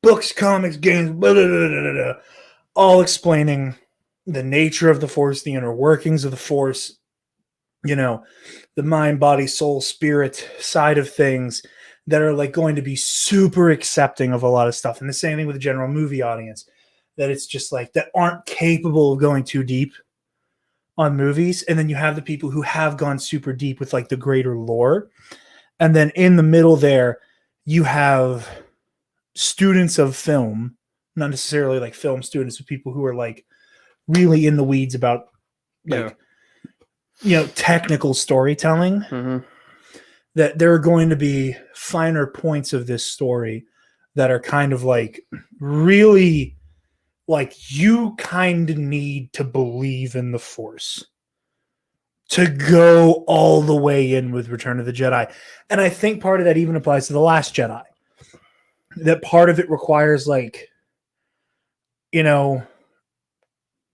books, comics, games, blah, blah, blah, blah, blah, all explaining the nature of the Force, the inner workings of the Force, you know, the mind, body, soul, spirit side of things that are like going to be super accepting of a lot of stuff. And the same thing with the general movie audience, that it's just like that aren't capable of going too deep on movies. And then you have the people who have gone super deep with like the greater lore. And then in the middle there, you have students of film, not necessarily like film students, but people who are like really in the weeds about like, you know, technical storytelling. Mm-hmm. That there are going to be finer points of this story that are kind of like really like you kind of need to believe in the Force to go all the way in with Return of the Jedi. And I think part of that even applies to The Last Jedi. That part of it requires like, you know,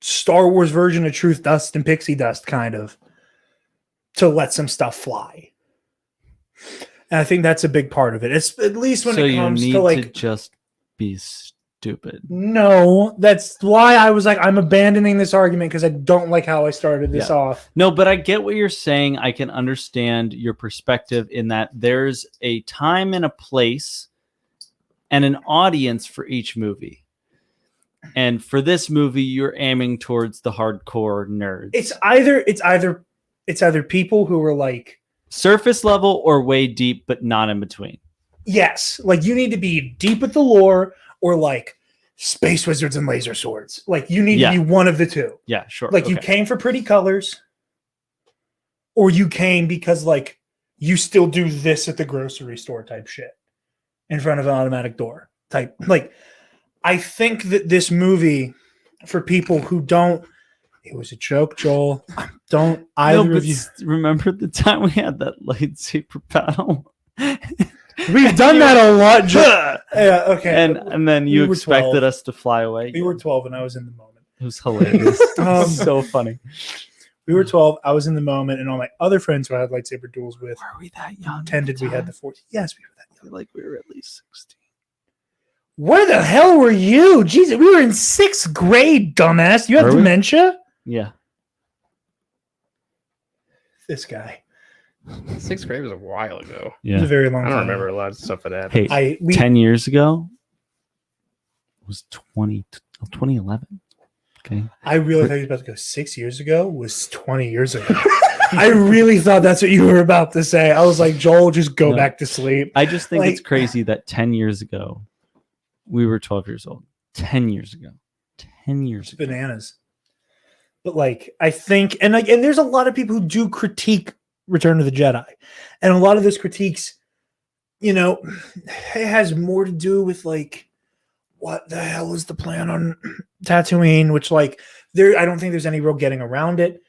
Star Wars version of Truth Dust and Pixie Dust kind of to let some stuff fly. And I think that's a big part of it. It's at least when it comes to like to just be stupid. No, that's why I was like, I'm abandoning this argument because I don't like how I started this off. No, but I get what you're saying. I can understand your perspective in that there's a time and a place and an audience for each movie. And for this movie, you're aiming towards the hardcore nerds. It's either people who are like surface level or way deep, but not in between. Yes, like you need to be deep with the lore or like space wizards and laser swords. Like you need to be one of the two. Yeah, sure. Like you came for pretty colors, or you came because like you still do this at the grocery store type shit in front of an automatic door type. Like I think that this movie, for people who don't, it was a joke, Joel. Don't either of you remember the time we had that lightsaber battle? We've done that a lot. Yeah, okay. And then you We were expected 12. us to fly away. We were 12 and I was in the moment. It was hilarious. So funny. We were 12. I was in the moment, and all my other friends who I had lightsaber duels with Were we that young? pretended we had the Force. Yes, we were that I feel like we were at least 16. Where the hell were you? Jesus, we were in 6th grade, dumbass. You have Were we? dementia? Yeah. This guy. 6th grade was a while ago. It was a Yeah. very long I time. don't remember a lot of stuff of that. Hey, 10 years ago was 2011. Okay. I really thought you were about to go 6 years ago was 20 years ago. I really thought that's what you were about to say. I was like, Joel, just go No. back to sleep. I just think it's Like- crazy that 10 years ago, we were 12 years old. 10 years ago. 10 years It's ago. bananas. But like, I think, and there's a lot of people who do critique Return of the Jedi. And a lot of those critiques, you know, it has more to do with like, what the hell is the plan on Tatooine? Which like, I don't think there's any real getting around it.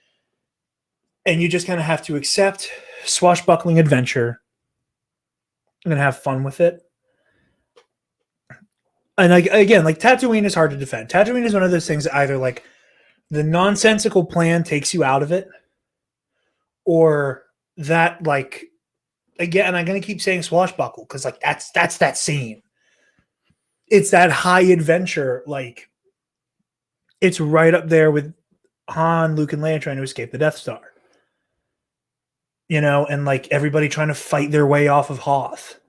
And you just kind of have to accept swashbuckling adventure and have fun with it. And like, again, like Tatooine is hard to defend. Tatooine is one of those things that either like the nonsensical plan takes you out of it, or that like, again, and I'm going to keep saying swashbuckle because like that's that scene. It's that high adventure. Like it's right up there with Han, Luke, and Leia trying to escape the Death Star. You know, and like everybody trying to fight their way off of Hoth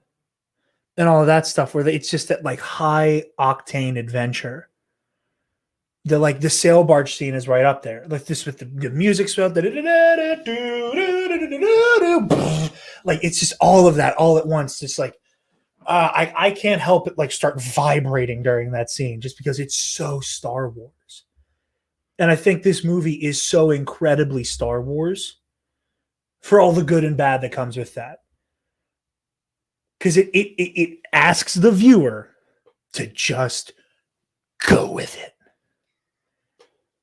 and all of that stuff where it's just that like high octane adventure. The like the sail barge scene is right up there. Like this with the music swell. Like it's just all of that all at once. Just like I can't help but like start vibrating during that scene just because it's so Star Wars. And I think this movie is so incredibly Star Wars for all the good and bad that comes with that. Because it asks the viewer to just go with it.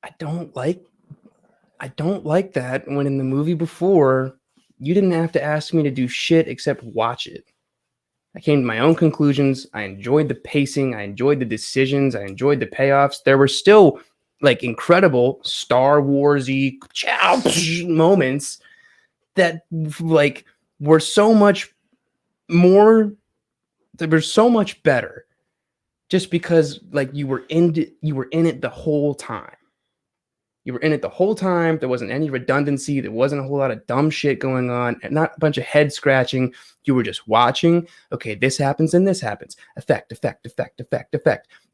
I don't like that when in the movie before you didn't have to ask me to do shit except watch it. I came to my own conclusions. I enjoyed the pacing. I enjoyed the decisions. I enjoyed the payoffs. There were still like incredible Star Wars-y moments that like were so much more. They were so much better just because like you were in it the whole time. You were in it the whole time. There wasn't any redundancy. There wasn't a whole lot of dumb shit going on. And not a bunch of head scratching. You were just watching. Okay, this happens and this happens. Effect.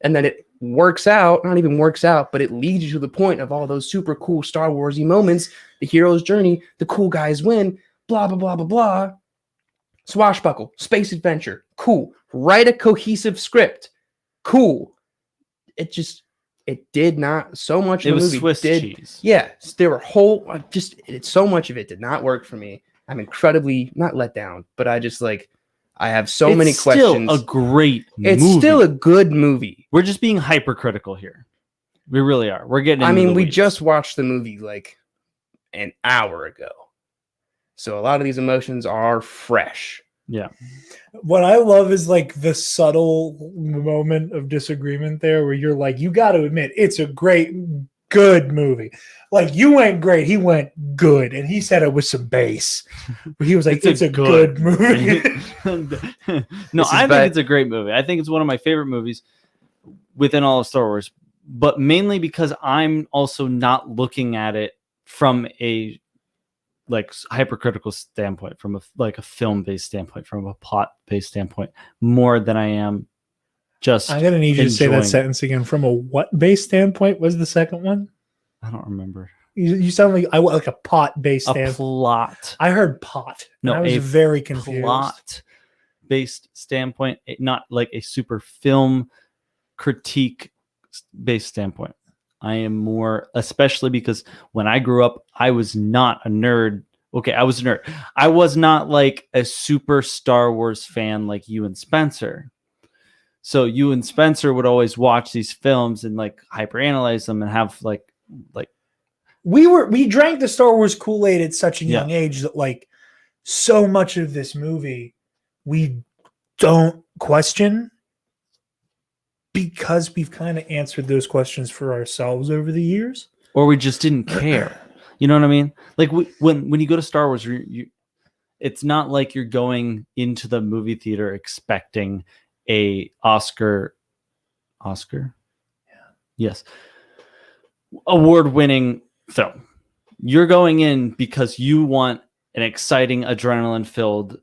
And then it works out. Not even works out, but it leads you to the point of all those super cool Star Wars-y moments. The hero's journey. The cool guys win. Blah, blah, blah, blah, blah. Swashbuckle. Space adventure. Cool. Write a cohesive script. Cool. It did not so much. It Of the was movie Swiss did, cheese. Yeah, there were so much of it did not work for me. I'm incredibly not let down, but I just like I have so many questions. It's still a great It's movie. still a good movie. We're just being hypercritical here. We really are. We're getting. I into mean, the we weeds. just watched the movie like an hour ago, so a lot of these emotions are fresh. Yeah. What I love is like the subtle moment of disagreement there where you're like, you got to admit, it's a good movie. Like you went great. He went good. And he said it with some bass. He was like, it's a good movie. No, I think it's a great movie. I think it's one of my favorite movies within all of Star Wars, but mainly because I'm also not looking at it from a like hypercritical standpoint, from a film-based standpoint, from a plot-based standpoint, more than I am just. I'm gonna need you to say that enjoying- sentence again. From a what-based standpoint was the second one? I don't remember. You sound like a pot-based A standpoint. plot. I heard pot. No, I was very confused. Plot-based standpoint, not like a super film critique-based standpoint. I am more, especially because when I grew up, I was not a nerd. Okay, I was a nerd. I was not like a super Star Wars fan like you and Spencer. So you and Spencer would always watch these films and like hyperanalyze them and have like we drank the Star Wars Kool-Aid at such a young age that like so much of this movie we don't question, because we've kind of answered those questions for ourselves over the years. Or we just didn't care. You know what I mean? Like when you go to Star Wars, it's not like you're going into the movie theater expecting a Oscar, yeah, yes, award-winning film. You're going in because you want an exciting, adrenaline-filled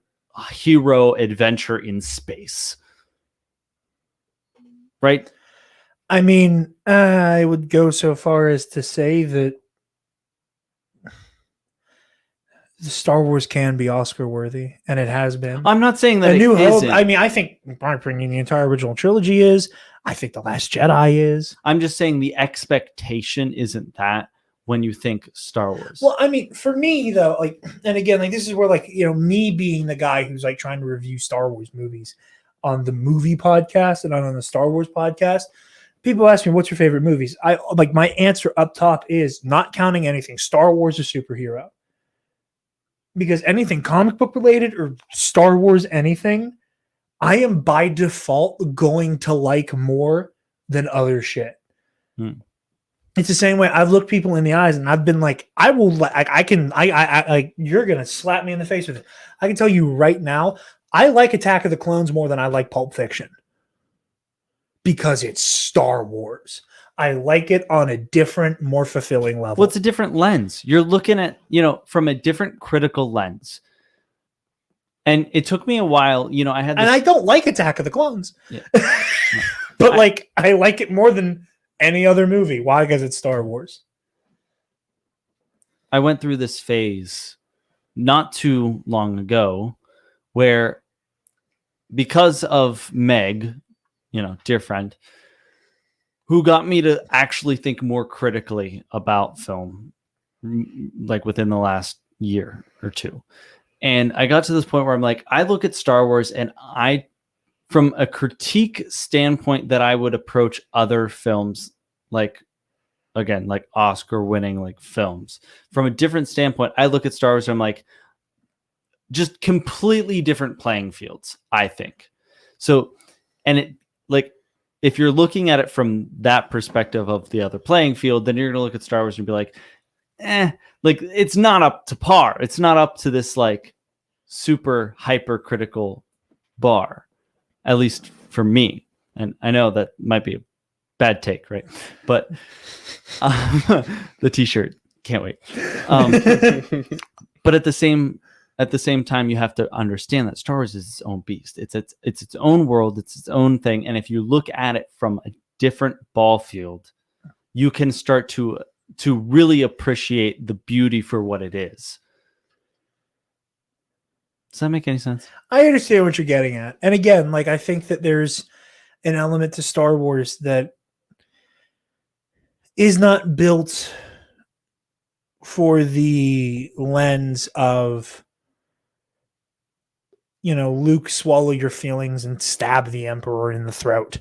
hero adventure in space, right? I mean, I would go so far as to say that the Star Wars can be Oscar worthy, and it has been. I'm not saying that A it New Hope. isn't. I mean, I think, in my opinion, the entire original trilogy is. I think The Last Jedi is. I'm just saying the expectation isn't that when you think Star Wars. Well, I mean, for me though, like, and again, like, this is where, like, me being the guy who's like trying to review Star Wars movies on the movie podcast and on the Star Wars podcast, people ask me, what's your favorite movies? I like, my answer up top is, not counting anything, Star Wars is superhero. Because anything comic book related or Star Wars anything, I am by default going to like more than other shit. It's the same way I've looked people in the eyes and I've been like, I will, like, you're going to slap me in the face with it. I can tell you right now, I like Attack of the Clones more than I like Pulp Fiction. Because it's Star Wars. I like it on a different, more fulfilling level. Well, it's a different lens. You're looking at, from a different critical lens. And it took me a while, I had this... And I don't like Attack of the Clones. Yeah. But I like it more than any other movie. Why? Because it's Star Wars. I went through this phase not too long ago where, because of Meg, dear friend, who got me to actually think more critically about film, like within the last year or two. And I got to this point where I'm like, I look at Star Wars and from a critique standpoint that I would approach other films, like Oscar winning, like films from a different standpoint. I look at Star Wars and I'm like, just completely different playing fields, I think. So, and it, like, if you're looking at it from that perspective of the other playing field, then you're going to look at Star Wars and be like, like, it's not up to par. It's not up to this like super hypercritical bar, at least for me. And I know that might be a bad take, right? But the t-shirt, can't wait. But at the same time, you have to understand that Star Wars is its own beast. It's its own world. It's its own thing. And if you look at it from a different ball field, you can start to really appreciate the beauty for what it is. Does that make any sense? I understand what you're getting at. And again, like, I think that there's an element to Star Wars that is not built for the lens of, Luke, swallow your feelings and stab the Emperor in the throat.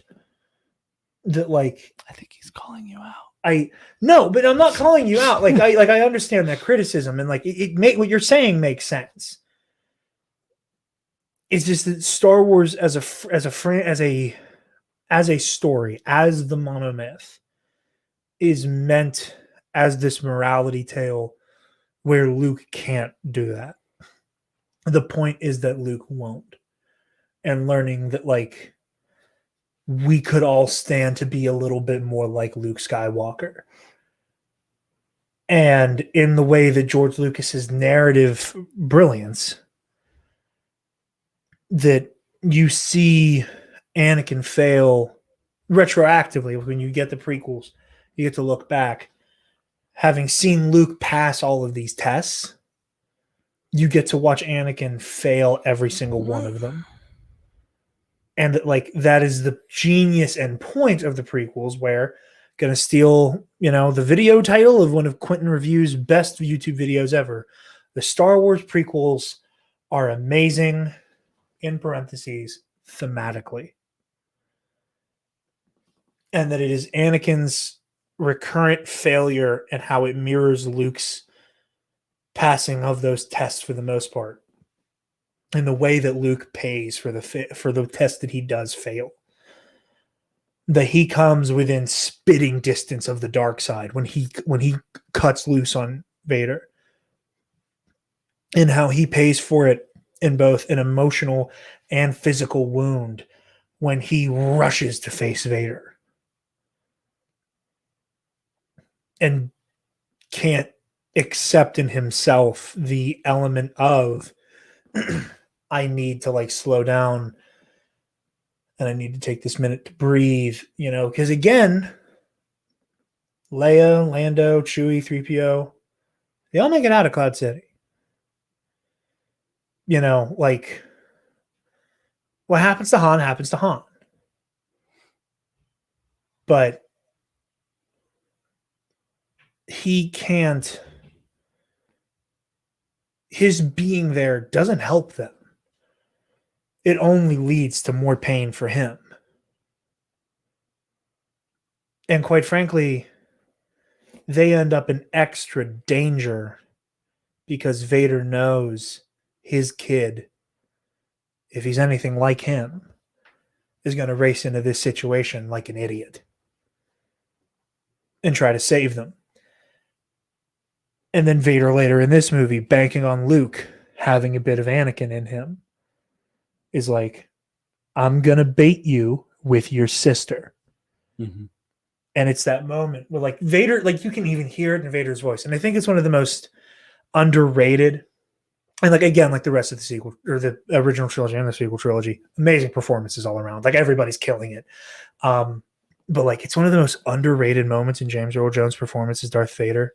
That, like, I think he's calling you out. No, but I'm not calling you out. Like, I understand that criticism, and like, what you're saying makes sense. It's just that Star Wars as a story, as the monomyth, is meant as this morality tale where Luke can't do that. The point is that Luke won't. And learning that, like, we could all stand to be a little bit more like Luke Skywalker. And in the way that George Lucas's narrative brilliance, that you see Anakin fail retroactively when you get the prequels, you get to look back. Having seen Luke pass all of these tests, you get to watch Anakin fail every single one of them. And like, that is the genius and point of the prequels, where going to steal, the video title of one of Quentin Review's best YouTube videos ever. The Star Wars prequels are amazing, in parentheses, thematically. And that it is Anakin's recurrent failure and how it mirrors Luke's passing of those tests for the most part. and the way that Luke pays for the test that he does fail. That he comes within spitting distance of the dark side when he cuts loose on Vader, and how he pays for it in both an emotional and physical wound when he rushes to face Vader and can't accept in himself the element of I need to like slow down and I need to take this minute to breathe, because again, Leia, Lando, Chewie, 3PO, they all make it out of Cloud City. Like what happens to Han happens to Han. But he can't, his being there doesn't help them. It only leads to more pain for him. And quite frankly, they end up in extra danger because Vader knows his kid, if he's anything like him, is going to race into this situation like an idiot and try to save them. And then Vader later in this movie, banking on Luke having a bit of Anakin in him, is like, I'm going to bait you with your sister. Mm-hmm. And it's that moment where like Vader, like you can even hear it in Vader's voice. And I think it's one of the most underrated. And like, again, like the rest of the sequel or the original trilogy and the sequel trilogy, amazing performances all around. Like everybody's killing it. But like, it's one of the most underrated moments in James Earl Jones' performance as Darth Vader,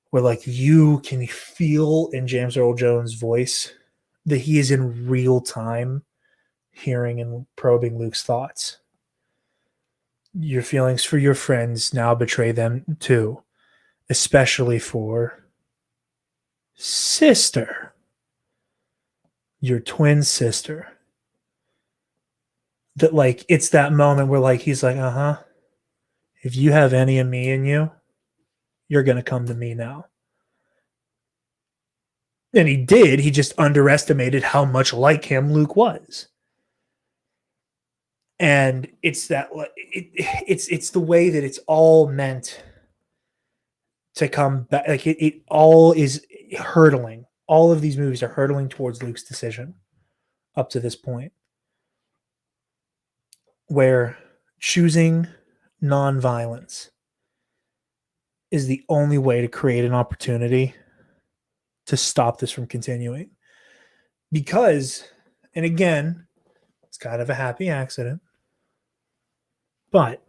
where like you can feel in James Earl Jones' voice that he is in real time hearing and probing Luke's thoughts. Your feelings for your friends now betray them too, especially for sister, your twin sister. That like, it's that moment where like, he's like, if you have any of me in you, you're going to come to me now. And he did. He just underestimated how much like him Luke was. And it's that it's the way that it's all meant to come back. Like it all is hurtling. All of these movies are hurtling towards Luke's decision up to this point, where choosing nonviolence is the only way to create an opportunity to stop this from continuing. Because, and again, it's kind of a happy accident, but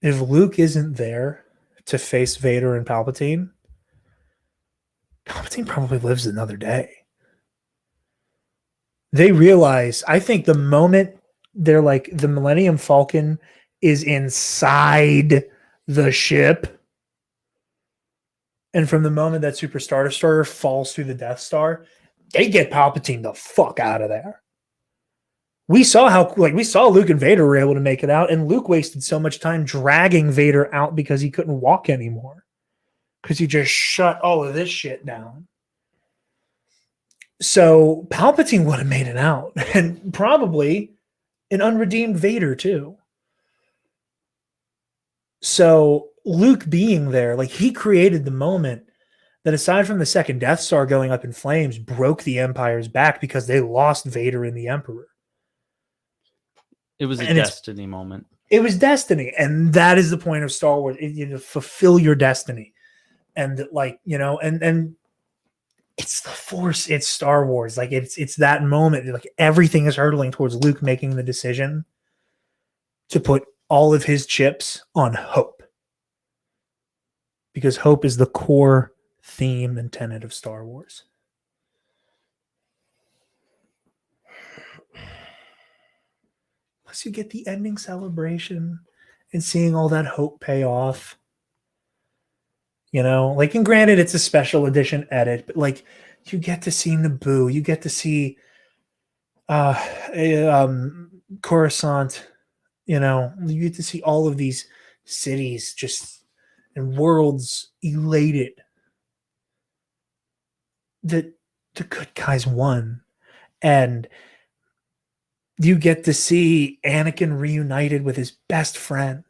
if Luke isn't there to face Vader and Palpatine probably lives another day. They realize, I think the moment they're like, the Millennium Falcon is inside the ship, and from the moment that Super Star Destroyer falls through the Death Star, they get Palpatine the fuck out of there. We saw Luke and Vader were able to make it out, and Luke wasted so much time dragging Vader out because he couldn't walk anymore. Because he just shut all of this shit down. So Palpatine would have made it out, and probably an unredeemed Vader too. So Luke being there, like he created the moment that, aside from the second Death Star going up in flames, broke the Empire's back because they lost Vader and the Emperor. It was a destiny moment. It was destiny, and that is the point of Star Wars. Fulfill your destiny, and like and it's the Force. It's Star Wars. Like it's that moment. Like everything is hurtling towards Luke making the decision to put all of his chips on hope, because hope is the core theme and tenet of Star Wars. Plus, you get the ending celebration and seeing all that hope pay off. Like, and granted, it's a special edition edit, but like, you get to see Naboo, you get to see Coruscant, you get to see all of these cities just and worlds elated that the good guys won. And you get to see Anakin reunited with his best friend.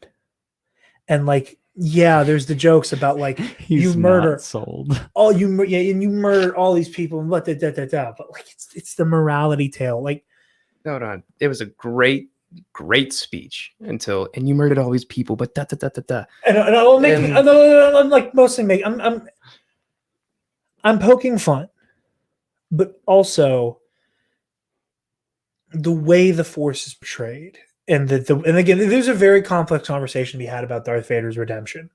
And like, yeah, there's the jokes about like He's you murder not sold. all you and you murder all these people and what but like it's the morality tale. Like, Hold on. It was a great speech and you murdered all these people, but da da da da da. and I'll make And- I'm like mostly make I'm poking fun, but also the way the Force is portrayed, and and again, there's a very complex conversation to be had about Darth Vader's redemption.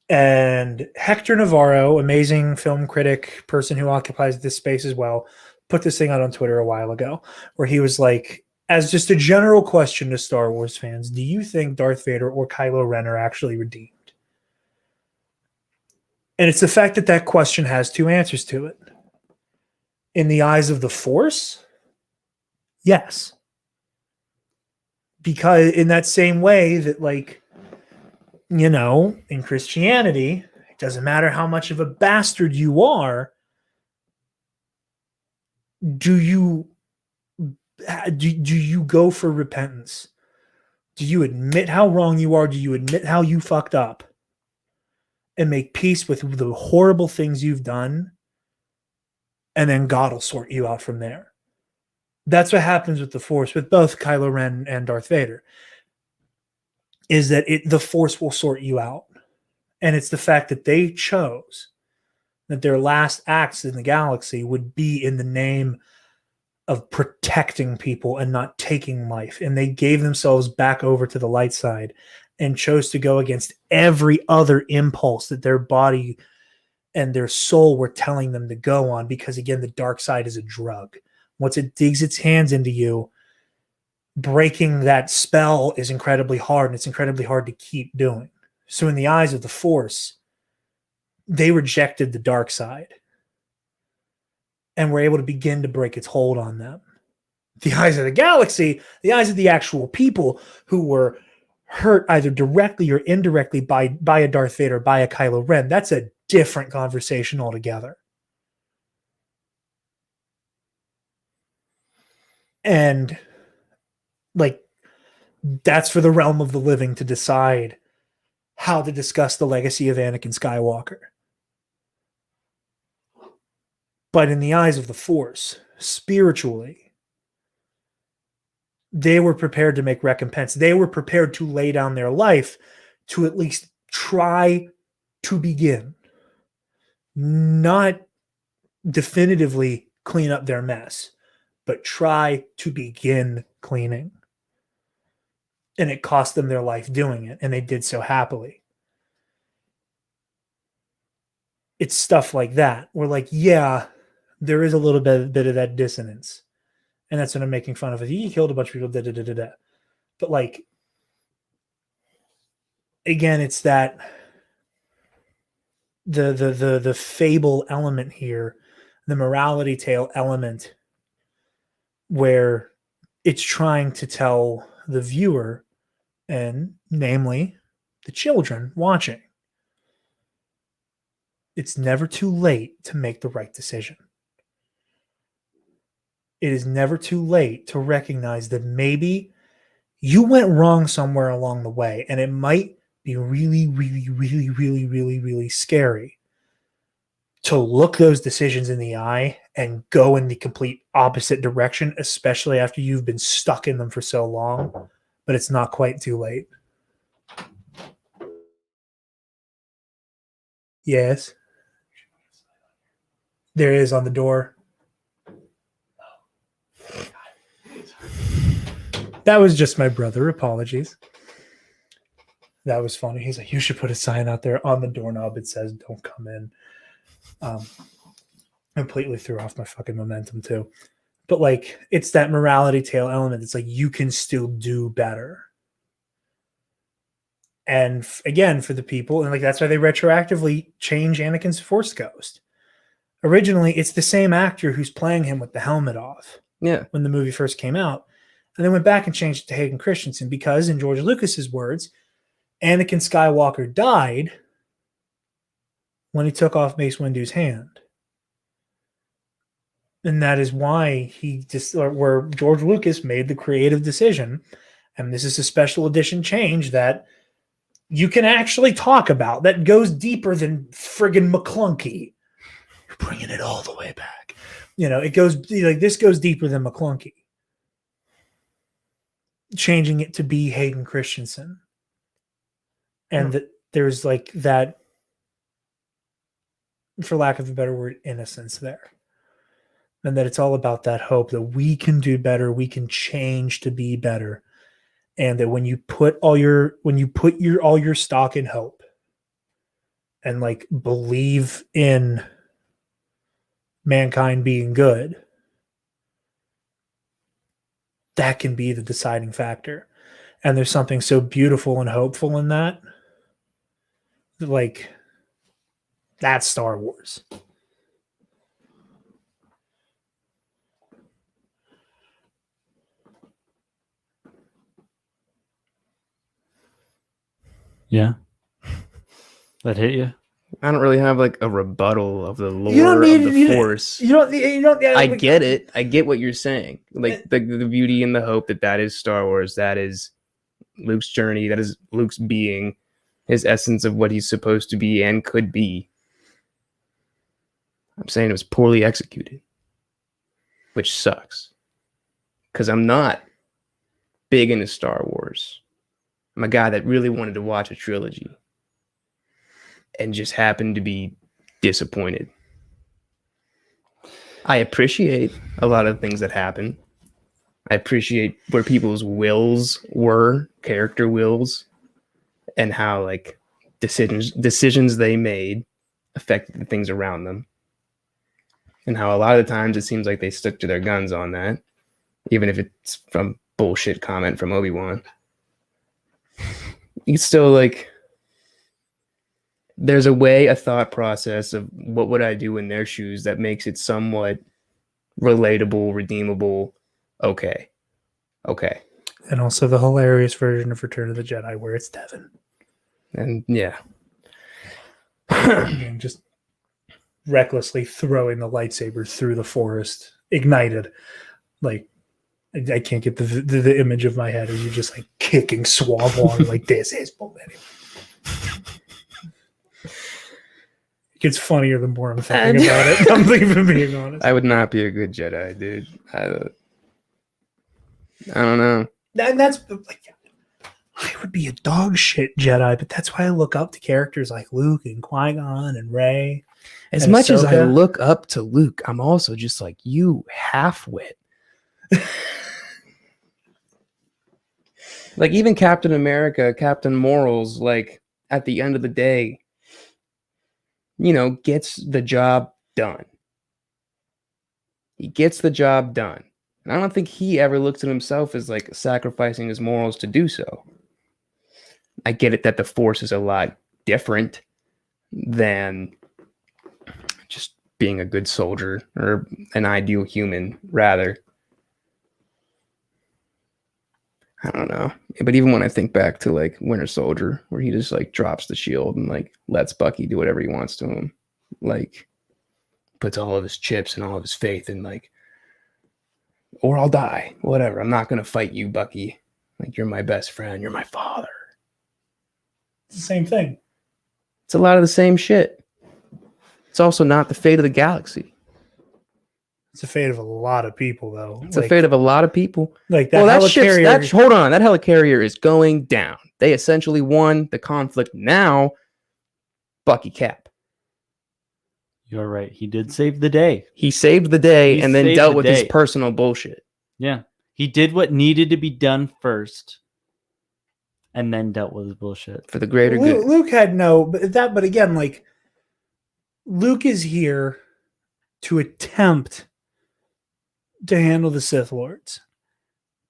And Hector Navarro, amazing film critic, person who occupies this space as well, put this thing out on Twitter a while ago, where he was like, as just a general question to Star Wars fans, do you think Darth Vader or Kylo Ren are actually redeemed? And it's the fact that that question has two answers to it. In the eyes of the Force, yes. Because in that same way that, like, you know, in Christianity, it doesn't matter how much of a bastard you are, do you go for repentance? Do you admit how wrong you are? Do you admit how you fucked up and make peace with the horrible things you've done? And then God will sort you out from there. That's what happens with the Force, with both Kylo Ren and Darth Vader, is that the Force will sort you out. And it's the fact that they chose that their last acts in the galaxy would be in the name of protecting people and not taking life. And they gave themselves back over to the light side and chose to go against every other impulse that their body and their soul were telling them to go on. Because again, the dark side is a drug. Once it digs its hands into you, breaking that spell is incredibly hard, and it's incredibly hard to keep doing. So in the eyes of the Force, they rejected the dark side and were able to begin to break its hold on them. The eyes of the galaxy, the eyes of the actual people who were hurt either directly or indirectly by a Darth Vader, by a Kylo Ren, that's a different conversation altogether. And like, that's for the realm of the living to decide how to discuss the legacy of Anakin Skywalker. But in the eyes of the Force, spiritually, they were prepared to make recompense. They were prepared to lay down their life to at least try to begin, not definitively clean up their mess, but try to begin cleaning. And it cost them their life doing it, and they did so happily. It's stuff like that. We're like, yeah, there is a little bit of that dissonance. And that's what I'm making fun of. He killed a bunch of people, da, da, da, da, da. But like, again, it's that the fable element here, the morality tale element, where it's trying to tell the viewer, and namely the children watching, it's never too late to make the right decision. It is never too late to recognize that maybe you went wrong somewhere along the way, and it might be really, really, really, really, really, really scary to look those decisions in the eye and go in the complete opposite direction, especially after you've been stuck in them for so long. But it's not quite too late. Yes. There is on the door. That was just my brother. Apologies. That was funny. He's like, you should put a sign out there on the doorknob. It says, don't come in. Completely threw off my fucking momentum too. But like, it's that morality tale element. It's like, you can still do better. And again, for the people, and like, that's why they retroactively change Anakin's Force Ghost. Originally, it's the same actor who's playing him with the helmet off. Yeah. When the movie first came out. And they went back and changed it to Hayden Christensen because, in George Lucas's words, Anakin Skywalker died when he took off Mace Windu's hand. And that is why where George Lucas made the creative decision, and this is a special edition change that you can actually talk about that goes deeper than friggin' McClunky. You're bringing it all the way back. It goes like this goes deeper than McClunky. Changing it to be Hayden Christensen. And that there's like that, for lack of a better word, innocence there. And that it's all about that hope that we can do better, we can change to be better. And that when you put all your stock in hope and like believe in mankind being good, that can be the deciding factor. And there's something so beautiful and hopeful in that. Like, that's Star Wars. Yeah. That hit you? I don't really have like a rebuttal of the lore don't need- of the Force. You don't. I get it. I get what you're saying. Like the beauty and the hope that is Star Wars. That is Luke's journey. That is Luke's being, his essence of what he's supposed to be and could be. I'm saying it was poorly executed, which sucks. Because I'm not big into Star Wars. I'm a guy that really wanted to watch a trilogy and just happened to be disappointed. I appreciate a lot of things that happen. I appreciate where people's wills were, character wills, and how like decisions they made affected the things around them. And how a lot of the times it seems like they stuck to their guns on that, even if it's from bullshit comment from Obi-Wan. It's still like, there's a thought process of what would I do in their shoes that makes it somewhat relatable, redeemable. Okay. And also the hilarious version of Return of the Jedi where it's Devin. And yeah. And just recklessly throwing the lightsaber through the forest, ignited. Like, I can't get the image of my head of you just like kicking swamp water like this is millennium. It gets funnier the more I'm thinking about it. I'm even being honest. I would not be a good Jedi, dude. I don't know. And that's like, I would be a dog shit Jedi, but that's why I look up to characters like Luke and Qui-Gon and Rey. As and much as I Ahsoka. look up to Luke, I'm also just like, you half-wit. Like even Captain America, Captain Morals, like at the end of the day, gets the job done. He gets the job done. And I don't think he ever looks at himself as like sacrificing his morals to do so. I get it that the Force is a lot different than just being a good soldier or an ideal human, rather. I don't know. But even when I think back to like Winter Soldier, where he just like drops the shield and like lets Bucky do whatever he wants to him, like puts all of his chips and all of his faith in like, or I'll die, whatever. I'm not going to fight you, Bucky. Like, you're my best friend. You're my father. It's the same thing. It's a lot of the same shit. It's also not the fate of the galaxy. It's the fate of a lot of people, though. It's the fate of a lot of people. Like that helicarrier. Hold on. That helicarrier is going down. They essentially won the conflict. Now, Bucky Cap. You're right. He did save the day. He saved the day He and then saved dealt the with his day. personal bullshit. Yeah. He did what needed to be done first and then dealt with his bullshit. For the greater good. Luke had but again, like, Luke is here to attempt to handle the Sith Lords.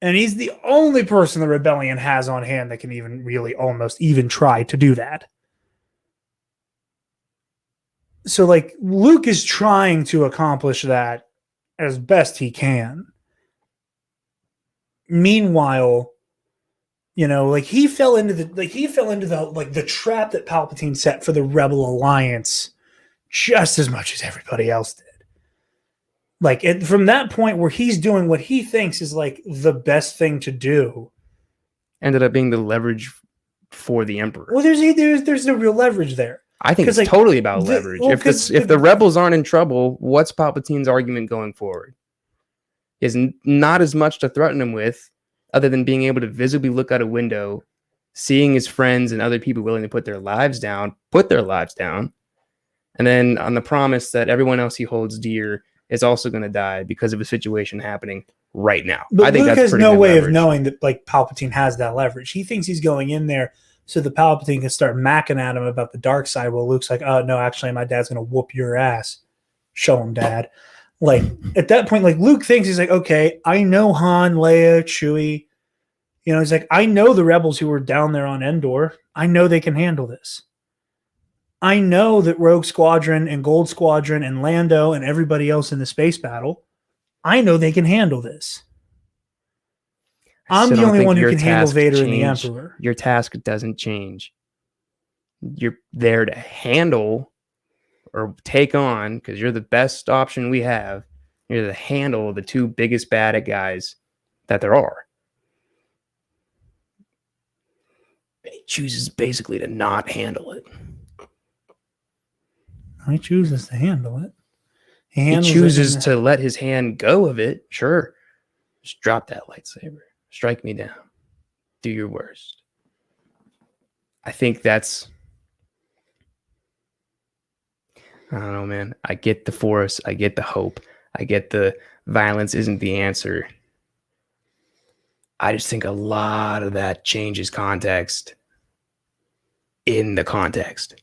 And he's the only person the rebellion has on hand that can even really almost even try to do that. So, like, Luke is trying to accomplish that as best he can. Meanwhile, like he fell into the trap that Palpatine set for the Rebel Alliance just as much as everybody else did. Like from that point where he's doing what he thinks is like the best thing to do. Ended up being the leverage for the Emperor. Well, there's no real leverage there. I think it's like, totally about leverage. well, If the rebels aren't in trouble, what's Palpatine's argument going forward? Is not as much to threaten him with, other than being able to visibly look out a window, seeing his friends and other people willing to put their lives down, and then on the promise that everyone else he holds dear is also going to die because of a situation happening right now. But I think Luke that's has no good way leverage. of knowing that like Palpatine has that leverage. He thinks he's going in there so the Palpatine can start macking at him about the dark side. Well, Luke's like, oh no, actually my dad's gonna whoop your ass. Show him, Dad. Like at that point, like Luke thinks he's like, okay, I know Han, Leia, Chewie. You know, he's like, I know the rebels who were down there on Endor. I know they can handle this. I know that Rogue Squadron and Gold Squadron and Lando and everybody else in the space battle, I know they can handle this. I'm the only one who can handle Vader and the Emperor. Your task doesn't change. You're there to handle or take on, because you're the best option we have. You're to handle the two biggest bad guys that there are. He chooses basically to not handle it. He chooses to handle it. He chooses to let his hand go of it. Sure. Just drop that lightsaber. Strike me down. Do your worst. I think that's... I don't know, man. I get the Force. I get the hope. I get the violence isn't the answer. I just think a lot of that changes context in the context.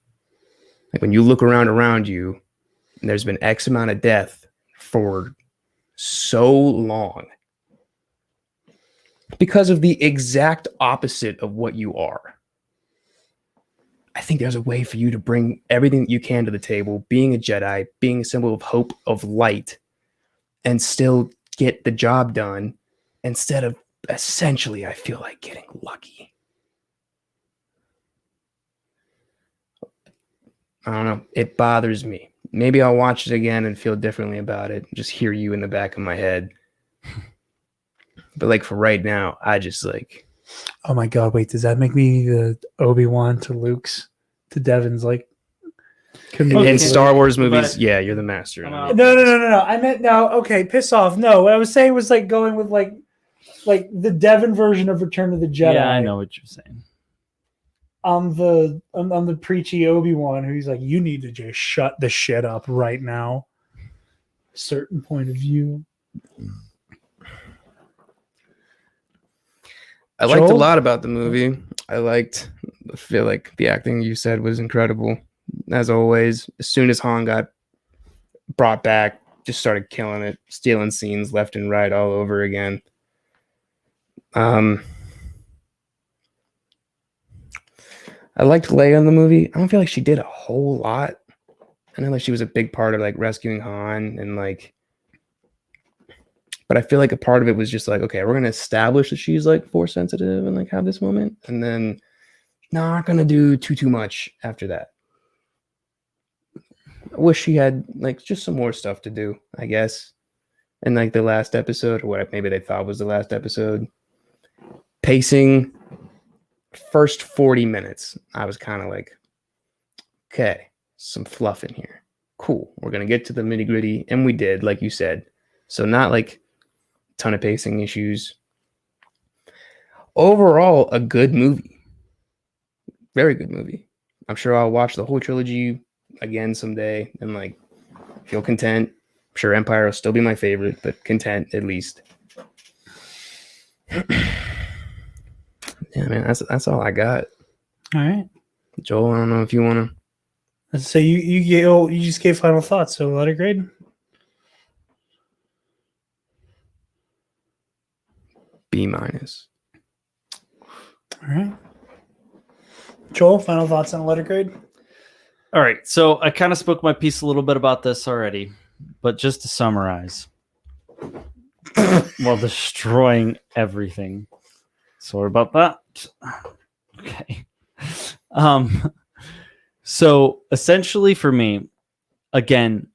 Like when you look around you, and there's been X amount of death for so long because of the exact opposite of what you are. I think there's a way for you to bring everything that you can to the table, being a Jedi, being a symbol of hope, of light, and still get the job done instead of essentially, I feel like, getting lucky. I don't know. It bothers me. Maybe I'll watch it again and feel differently about it. Just hear you in the back of my head. But like for right now, I just like... Oh my God, wait, does that make me the Obi-Wan to Luke's to Devin's like in Star Wars movies? Yeah, you're the master. No. I meant no, okay, piss off. No, what I was saying was like going with like the Devin version of Return of the Jedi. Yeah, I know what you're saying. I'm the preachy Obi-Wan who's like, you need to just shut the shit up right now. Certain point of view. I liked a lot about the movie. I feel like the acting you said was incredible. As always, as soon as Han got brought back, just started killing it, stealing scenes left and right all over again. I liked Leia in the movie. I don't feel like she did a whole lot. I know like she was a big part of like rescuing Han and like, but I feel like a part of it was just like, okay, we're going to establish that she's like Force sensitive and like have this moment. And then not going to do too much after that. I wish she had like just some more stuff to do, I guess. In like the last episode or what maybe they thought was the last episode. Pacing, first 40 minutes, I was kind of like, okay, some fluff in here. Cool. We're going to get to the nitty gritty. And we did, like you said. So not like ton of pacing issues. Overall, a good movie. Very good movie. I'm sure I'll watch the whole trilogy again someday and like feel content. I'm sure Empire will still be my favorite, but content at least. Yeah, man, that's all I got. All right. Joel, I don't know if you want to. So you just gave final thoughts. So letter grade. B-. All right. Joel, final thoughts on letter grade? All right. So I kind of spoke my piece a little bit about this already, but just to summarize, while destroying everything. Sorry about that. Okay. So essentially for me, again,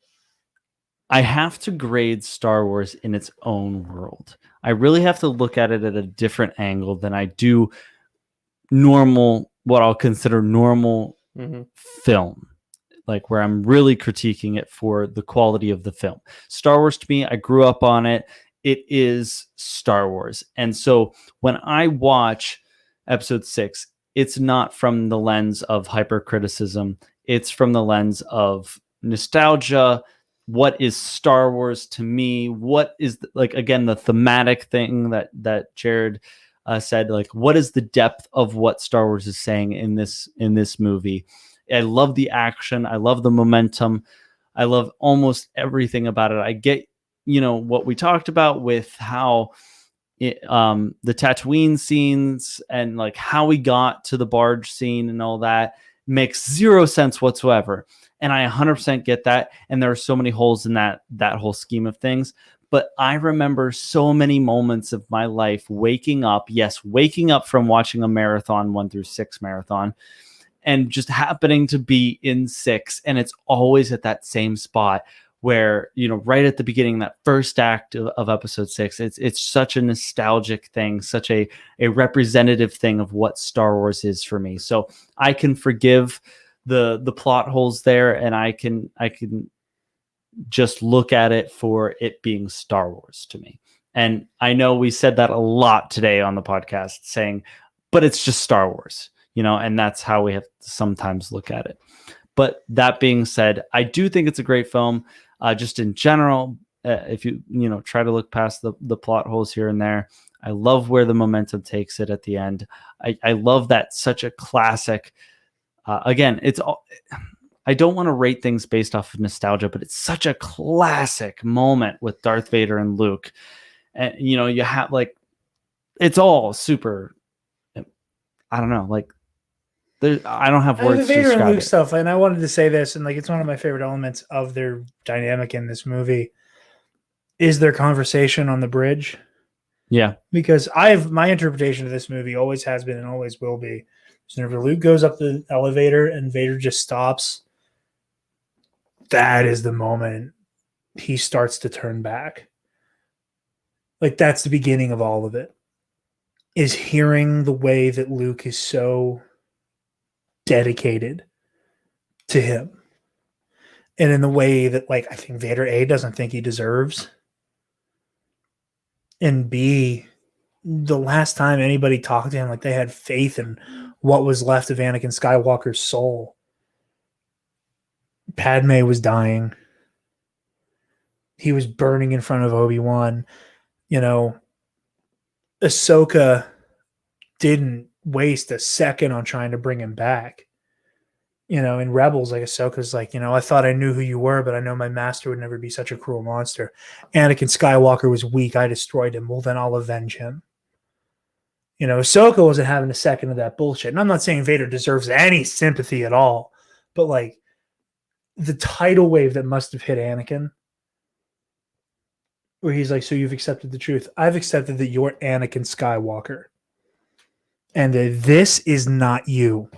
I have to grade Star Wars in its own world. I really have to look at it at a different angle than I do what I'll consider normal film, like where I'm really critiquing it for the quality of the film. Star Wars to me, I grew up on it. It is Star Wars. And so when I watch episode 6, it's not from the lens of hypercriticism. It's from the lens of nostalgia. What is Star Wars to me? What is like, again, the thematic thing that Jarod said, like, what is the depth of what Star Wars is saying in this movie? I love the action. I love the momentum. I love almost everything about it. I get, what we talked about with how the Tatooine scenes and like how we got to the barge scene and all that makes zero sense whatsoever. And I 100% get that. And there are so many holes in that whole scheme of things. But I remember so many moments of my life waking up from watching a marathon, 1 through 6 marathon, and just happening to be in 6. And it's always at that same spot where, right at the beginning, that first act of episode 6, it's such a nostalgic thing, such a representative thing of what Star Wars is for me. So I can forgive the plot holes there, and I can just look at it for it being Star Wars to me. And I know we said that a lot today on the podcast, saying, but it's just Star Wars, and that's how we have to sometimes look at it. But that being said, I do think it's a great film. Just in general, if you try to look past the plot holes here and there, I love where the momentum takes it at the end. I love that such a classic. Again, it's all. I don't want to rate things based off of nostalgia, but it's such a classic moment with Darth Vader and Luke. And, you have like, it's all super, I don't know, like, I don't have words the Vader to describe and Luke it. stuff, and I wanted to say this, and like, it's one of my favorite elements of their dynamic in this movie is their conversation on the bridge. Yeah. Because my interpretation of this movie always has been and always will be. So whenever Luke goes up the elevator and Vader just stops, that is the moment he starts to turn back. Like, that's the beginning of all of it, is hearing the way that Luke is so dedicated to him. And in the way that, like, I think Vader, A, doesn't think he deserves. And B, the last time anybody talked to him, like, they had faith in what was left of Anakin Skywalker's soul. Padme was he was burning in front of Obi-Wan. Ahsoka didn't waste a second on trying to bring him back. In Rebels, like, Ahsoka's like, I thought I knew who you were, but I know my master would never be such a cruel monster. Anakin Skywalker was weak. I destroyed him. Well, then I'll avenge him. Ahsoka wasn't having a second of that bullshit. And I'm not saying Vader deserves any sympathy at all, but like the tidal wave that must have hit Anakin, where he's like, so you've accepted the truth. I've accepted that you're Anakin Skywalker. And that this is not you.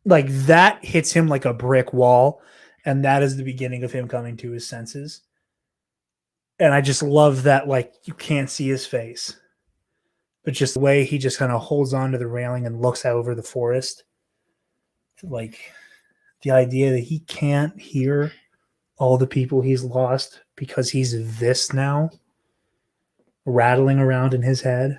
Like, that hits him like a brick wall. And that is the beginning of him coming to his senses. And I just love that, like, you can't see his face, but just the way he just kind of holds on to the railing and looks out over the forest. Like, the idea that he can't hear all the people he's lost because he's this now, rattling around in his head.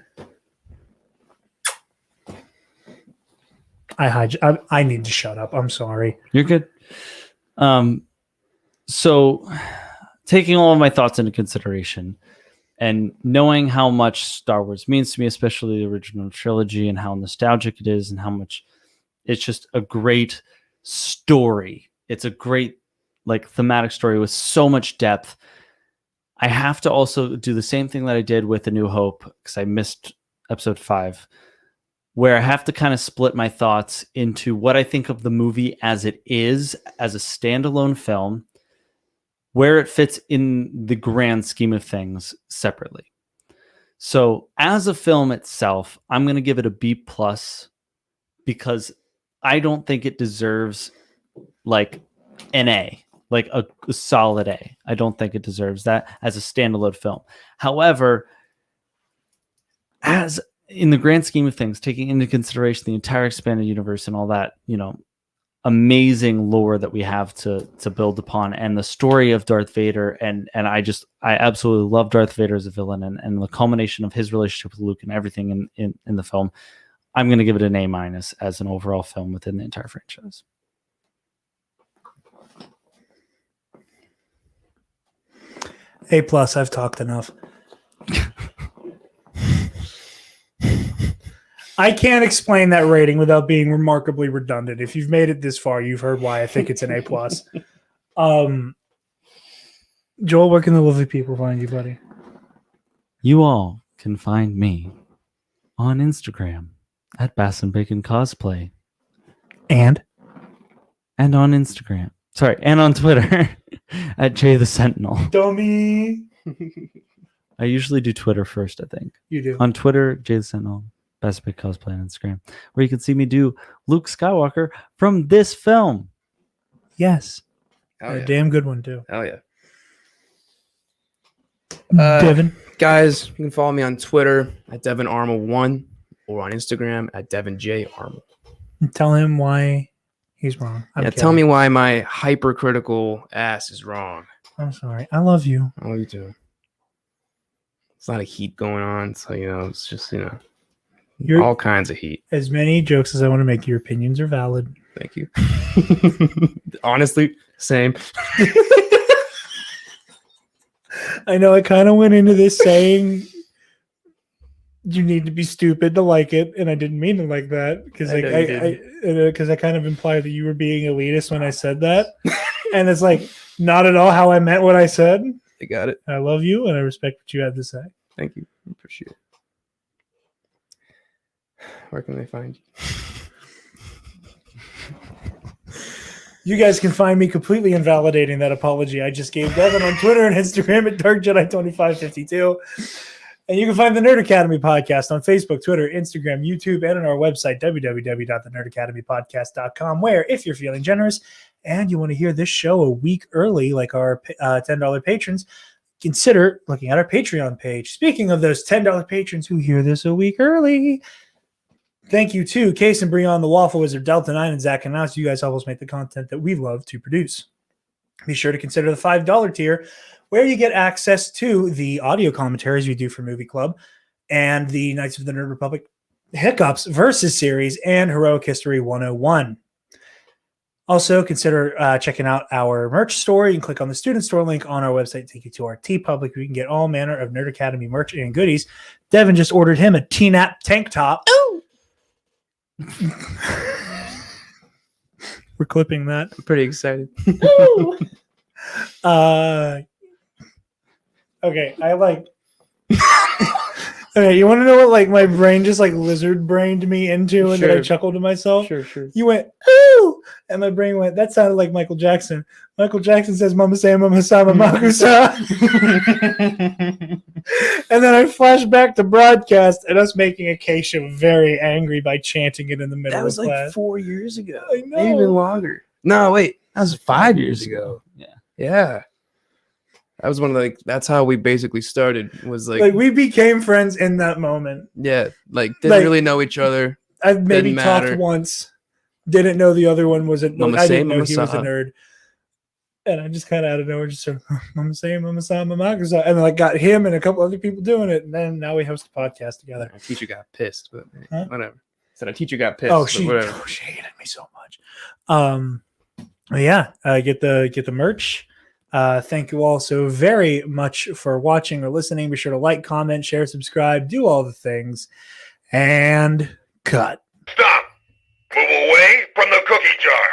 I need to shut up. I'm sorry. You're good. So taking all of my thoughts into consideration and knowing how much Star Wars means to me, especially the original trilogy, and how nostalgic it is, and how much it's just a great story. It's a great, like, thematic story with so much depth. I have to also do the same thing that I did with A New Hope, because I missed episode 5, where I have to kind of split my thoughts into what I think of the movie as it is, as a standalone film, where it fits in the grand scheme of things separately. So as a film itself, I'm going to give it a B+, because I don't think it deserves like an A. like a solid A. I don't think it deserves that as a standalone film. However, as in the grand scheme of things, taking into consideration the entire expanded universe and all that, amazing lore that we have to build upon, and the story of Darth Vader, and I absolutely love Darth Vader as a villain, and the culmination of his relationship with Luke and everything in the film, I'm going to give it an A- as an overall film within the entire franchise. A+, I've talked enough. I can't explain that rating without being remarkably redundant. If you've made it this far, you've heard why I think it's an A+. Joel, where can the lovely people find you, buddy? You all can find me on Instagram at Bass and Bacon Cosplay. And on Instagram. Sorry, and on Twitter at Jay the Sentinel. Dummy. I usually do Twitter first, I think. You do. On Twitter, Jay the Sentinel. Best Big Cosplay on Instagram, where you can see me do Luke Skywalker from this film. Yes. Hell yeah. A damn good one, too. Hell yeah. Devin. Guys, you can follow me on Twitter at DevinArmel1 or on Instagram at DevinJArmel. Tell him why he's wrong. Tell me why my hypercritical ass is wrong. I'm sorry. I love you. I love you too. It's a lot of heat going on, so it's just all kinds of heat. As many jokes as I want to make, your opinions are valid. Thank you. Honestly, same. I know I kind of went into this saying you need to be stupid to like it, and I didn't mean it like that because I kind of implied that you were being elitist when I said that, and it's like not at all how I meant what I said. I got it. I love you, and I respect what you had to say. Thank you. I appreciate it. Where can they find you? You guys can find me completely invalidating that apology I just gave Devin on Twitter and Instagram at DarkJedi2552. And you can find the Nerd Academy podcast on Facebook, Twitter, Instagram, YouTube, and on our website, www.thenerdacademypodcast.com, where if you're feeling generous and you want to hear this show a week early, like our $10 patrons, consider looking at our Patreon page. Speaking of those $10 patrons who hear this a week early, thank you to Case and Brion, the Waffle Wizard, Delta 9, and Zach and Nas. You guys help us make the content that we love to produce. Be sure to consider the $5 tier, where you get access to the audio commentaries we do for Movie Club and the Knights of the Nerd Republic Hiccups Versus series and Heroic History 101. Also, consider checking out our merch store. You can click on the student store link on our website to take you to our TeePublic. We can get all manner of Nerd Academy merch and goodies. Devin just ordered him a TNAP tank top. Ooh! We're clipping that. I'm pretty excited. Okay, okay, you want to know what my brain just lizard brained me into, and then I chuckled to myself? Sure. You went, ooh! And my brain went, that sounded like Michael Jackson. Michael Jackson says, Mama say, Mama sama, makusa. And then I flashed back to broadcast and us making Acacia very angry by chanting it in the middle of class. That was 4 years ago. I know. Maybe even longer. No, wait. That was 5 years ago. Yeah. That was one of that's how we basically started. Was we became friends in that moment. Yeah, didn't really know each other. I've maybe talked once. Didn't know the other one was I didn't know he was a nerd. And I just kind of out of nowhere just said, Mama say, Mama sa, Mama sa. And then got him and a couple other people doing it. And then now we host a podcast together. Our teacher got pissed, but whatever. Said our teacher got pissed. She hated me so much. Get the merch. Thank you all so very much for watching or listening. Be sure to like, comment, share, subscribe, do all the things, and cut. Stop! Move away from the cookie jar.